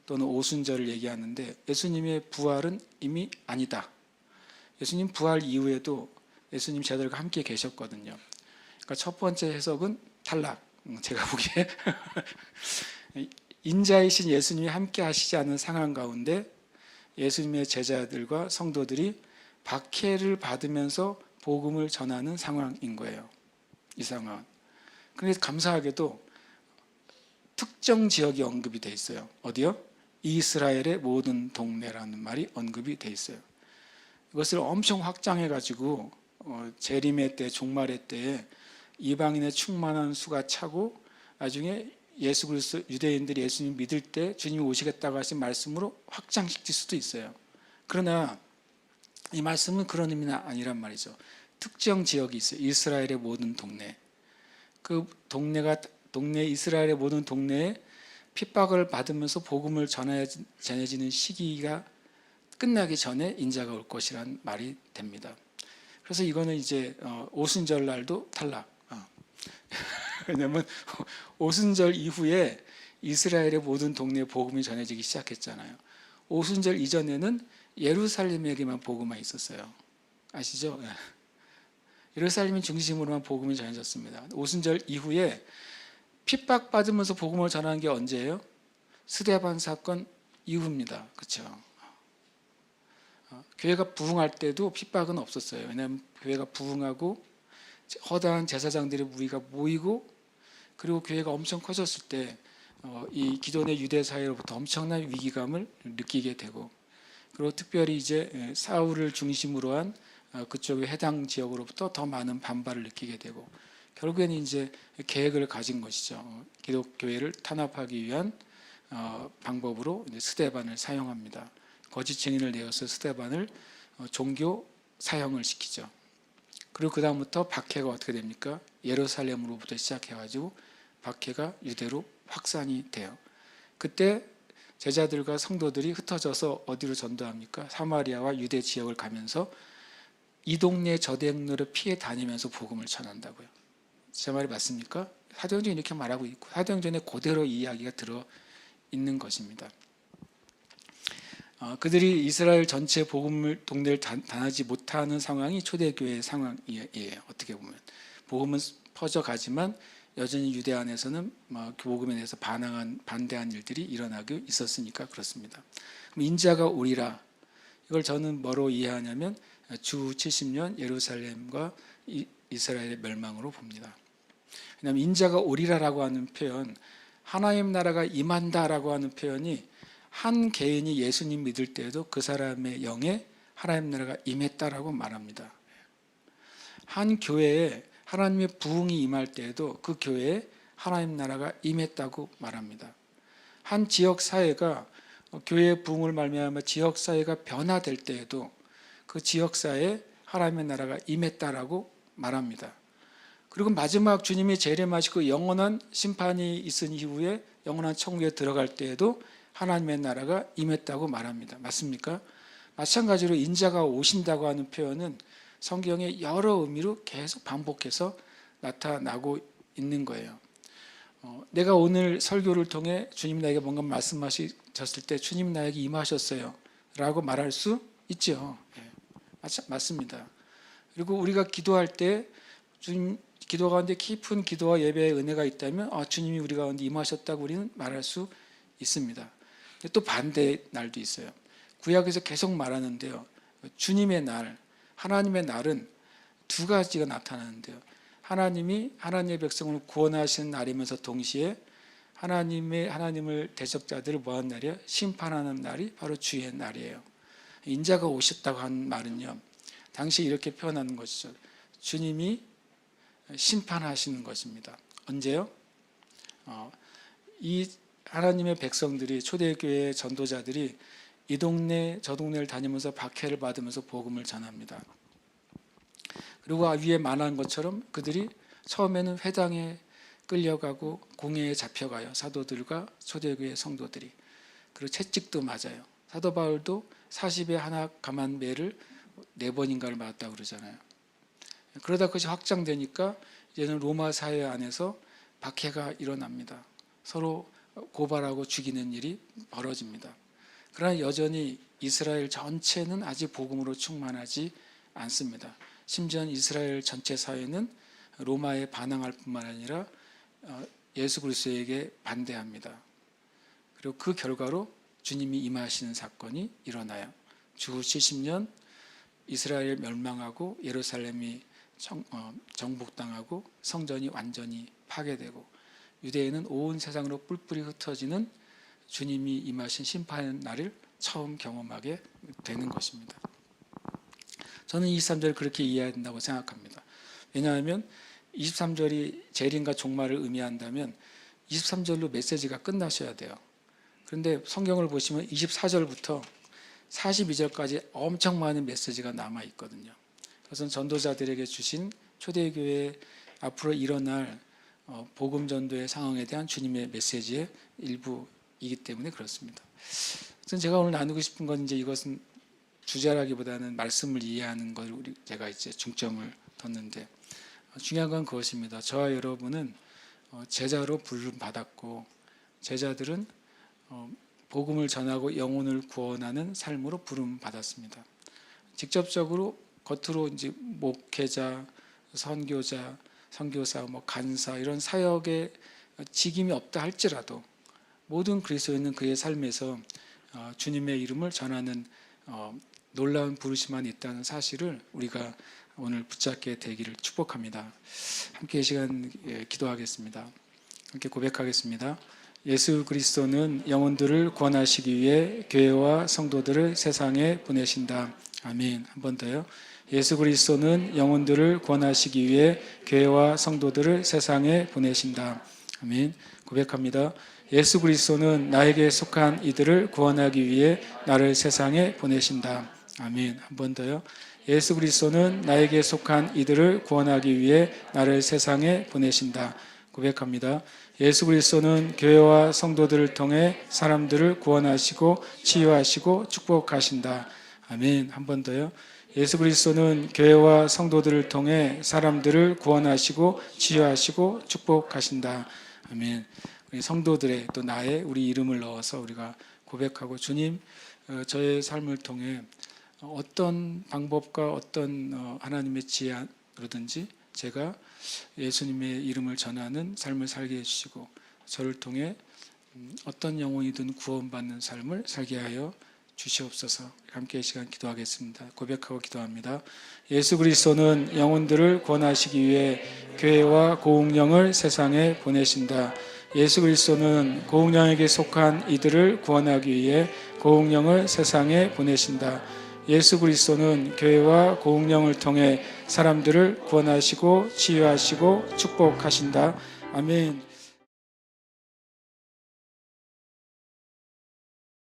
또는 오순절을 얘기하는데 예수님의 부활은 이미 아니다. 예수님 부활 이후에도 예수님 제자들과 함께 계셨거든요. 그러니까 첫 번째 해석은 탈락. 제가 보기에 인자이신 예수님이 함께 하시지 않은 상황 가운데 예수님의 제자들과 성도들이 박해를 받으면서 복음을 전하는 상황인 거예요. 이 상황은. 그런데 감사하게도 특정 지역이 언급이 돼 있어요. 어디요? 이스라엘의 모든 동네라는 말이 언급이 돼 있어요. 이것을 엄청 확장해 가지고 재림의 때, 종말의 때에 이방인의 충만한 수가 차고 나중에 예수 그리스도 유대인들이 예수님 믿을 때 주님이 오시겠다고 하신 말씀으로 확장시킬 수도 있어요. 그러나 이 말씀은 그런 의미는 아니란 말이죠. 특정 지역이 있어요. 이스라엘의 모든 동네. 그 동네 이스라엘의 모든 동네에 핍박을 받으면서 복음을 전해지는 시기가 끝나기 전에 인자가 올 것이란 말이 됩니다. 그래서 이거는 이제 오순절 날도 탈락. 왜냐하면 오순절 이후에 이스라엘의 모든 동네에 복음이 전해지기 시작했잖아요. 오순절 이전에는 예루살렘에게만 복음만 있었어요. 아시죠? 예루살렘 중심으로만 복음이 전해졌습니다. 오순절 이후에 핍박받으면서 복음을 전하는 게 언제예요? 스데반 사건 이후입니다. 그렇죠? 교회가 부흥할 때도 핍박은 없었어요. 왜냐하면 교회가 부흥하고 허다한 제사장들의 무리가 모이고 그리고 교회가 엄청 커졌을 때 이 기존의 유대 사회로부터 엄청난 위기감을 느끼게 되고 그리고 특별히 이제 사울을 중심으로 한 그쪽의 해당 지역으로부터 더 많은 반발을 느끼게 되고 결국에는 이제 계획을 가진 것이죠. 기독교회를 탄압하기 위한 방법으로 스데반을 사용합니다. 거짓 증인을 내어서 스데반을 종교 사형을 시키죠. 그리고 그 다음부터 박해가 어떻게 됩니까? 예루살렘으로부터 시작해가지고 박해가 유대로 확산이 돼요. 그때 제자들과 성도들이 흩어져서 어디로 전도합니까? 사마리아와 유대 지역을 가면서 이 동네 저 동네를 피해 다니면서 복음을 전한다고요. 제 말이 맞습니까? 사도행전이 이렇게 말하고 있고 사도행전에 그대로 이야기가 들어 있는 것입니다. 그들이 이스라엘 전체 복음을 동네를 다하지 못하는 상황이 초대교회의 상황이에요. 어떻게 보면 복음은 퍼져가지만 여전히 유대 안에서는 그 복음에 대해서 반대한 일들이 일어나고 있었으니까 그렇습니다. 그럼 인자가 오리라, 이걸 저는 뭐로 이해하냐면 주 70년 예루살렘과 이스라엘의 멸망으로 봅니다. 왜냐하면 인자가 오리라라고 하는 표현, 하나님 나라가 임한다라고 하는 표현이 한 개인이 예수님 믿을 때에도 그 사람의 영에 하나님 나라가 임했다라고 말합니다. 한 교회에 하나님의 부흥이 임할 때에도 그 교회에 하나님 나라가 임했다고 말합니다. 한 지역 사회가 교회의 부흥을 말미암아 지역 사회가 변화될 때에도 그 지역 사회에 하나님의 나라가 임했다라고 말합니다. 그리고 마지막 주님이 재림하시고 영원한 심판이 있은 이후에 영원한 천국에 들어갈 때에도 하나님의 나라가 임했다고 말합니다. 맞습니까? 마찬가지로 인자가 오신다고 하는 표현은 성경의 여러 의미로 계속 반복해서 나타나고 있는 거예요. 내가 오늘 설교를 통해 주님 나에게 뭔가 말씀하셨을 때 주님 나에게 임하셨어요 라고 말할 수 있죠. 맞습니다. 그리고 우리가 기도할 때 주님 기도 가운데 깊은 기도와 예배의 은혜가 있다면 주님이 우리 가운데 임하셨다고 우리는 말할 수 있습니다. 또 반대의 날도 있어요. 구약에서 계속 말하는데요. 주님의 날, 하나님의 날은 두 가지가 나타나는데요. 하나님이 하나님의 백성을 구원하시는 날이면서 동시에 하나님을 대적자들을 뭐하는 날이에요? 심판하는 날이 바로 주의 날이에요. 인자가 오셨다고 하는 말은요. 당시 이렇게 표현하는 것이죠. 주님이 심판하시는 것입니다. 언제요? 이 하나님의 백성들이 초대교회의 전도자들이 이 동네 저 동네를 다니면서 박해를 받으면서 복음을 전합니다. 그리고 위에 말한 것처럼 그들이 처음에는 회당에 끌려가고 공회에 잡혀가요. 사도들과 초대교회 성도들이. 그리고 채찍도 맞아요. 사도 바울도 40에 하나 감한 매를 4번인가를 맞았다고 그러잖아요. 그러다 그것이 확장되니까 이제는 로마 사회 안에서 박해가 일어납니다. 서로 고발하고 죽이는 일이 벌어집니다. 그러나 여전히 이스라엘 전체는 아직 복음으로 충만하지 않습니다. 심지어 이스라엘 전체 사회는 로마에 반항할 뿐만 아니라 예수 그리스도에게 반대합니다. 그리고 그 결과로 주님이 임하시는 사건이 일어나요. 주 70년 이스라엘 멸망하고 예루살렘이 정복당하고 성전이 완전히 파괴되고 유대인은 온 세상으로 뿔뿔이 흩어지는 주님이 임하신 심판의 날을 처음 경험하게 되는 것입니다. 저는 23절을 그렇게 이해해야 된다고 생각합니다. 왜냐하면 23절이 재림과 종말을 의미한다면 23절로 메시지가 끝나셔야 돼요. 그런데 성경을 보시면 24절부터 42절까지 엄청 많은 메시지가 남아 있거든요. 그것은 전도자들에게 주신 초대교회 앞으로 일어날 복음 전도의 상황에 대한 주님의 메시지의 일부이기 때문에 그렇습니다. 제가 오늘 나누고 싶은 건 이제 이것은 주제라기보다는 말씀을 이해하는 걸 제가 이제 중점을 뒀는데 중요한 건 그것입니다. 저와 여러분은 제자로 부름 받았고 제자들은 복음을 전하고 영혼을 구원하는 삶으로 부름 받았습니다. 직접적으로 겉으로 이제 목회자, 선교자, 선교사, 간사 이런 사역에 직임이 없다 할지라도 모든 그리스도인은 그의 삶에서 주님의 이름을 전하는 놀라운 부르심만 있다는 사실을 우리가 오늘 붙잡게 되기를 축복합니다. 함께 이 시간 기도하겠습니다. 함께 고백하겠습니다. 예수 그리스도는 영혼들을 구원하시기 위해 교회와 성도들을 세상에 보내신다. 아멘. 한 번 더요. 예수 그리스도는 영혼들을 구원하시기 위해 교회와 성도들을 세상에 보내신다. 아멘. 고백합니다. 예수 그리스도는 나에게 속한 이들을 구원하기 위해 나를 세상에 보내신다. 아멘. 한 번 더요. 예수 그리스도는 나에게 속한 이들을 구원하기 위해 나를 세상에 보내신다. 고백합니다. 예수 그리스도는 교회와 성도들을 통해 사람들을 구원하시고 치유하시고 축복하신다. 아멘. 한 번 더요. 예수 그리스도는 교회와 성도들을 통해 사람들을 구원하시고 치유하시고 축복하신다. 아멘. 우리 성도들의 또 나의 우리 이름을 넣어서 우리가 고백하고 주님, 저의 삶을 통해 어떤 방법과 어떤 하나님의 지혜로든지 제가 예수님의 이름을 전하는 삶을 살게 해주시고 저를 통해 어떤 영혼이든 구원받는 삶을 살게 하여 주시옵소서. 함께 이 시간 기도하겠습니다. 고백하고 기도합니다. 예수 그리스도는 영혼들을 구원하시기 위해 교회와 고웅령을 세상에 보내신다. 예수 그리스도는 고웅령에게 속한 이들을 구원하기 위해 고웅령을 세상에 보내신다. 예수 그리스도는 교회와 고웅령을 통해 사람들을 구원하시고 치유하시고 축복하신다. 아멘.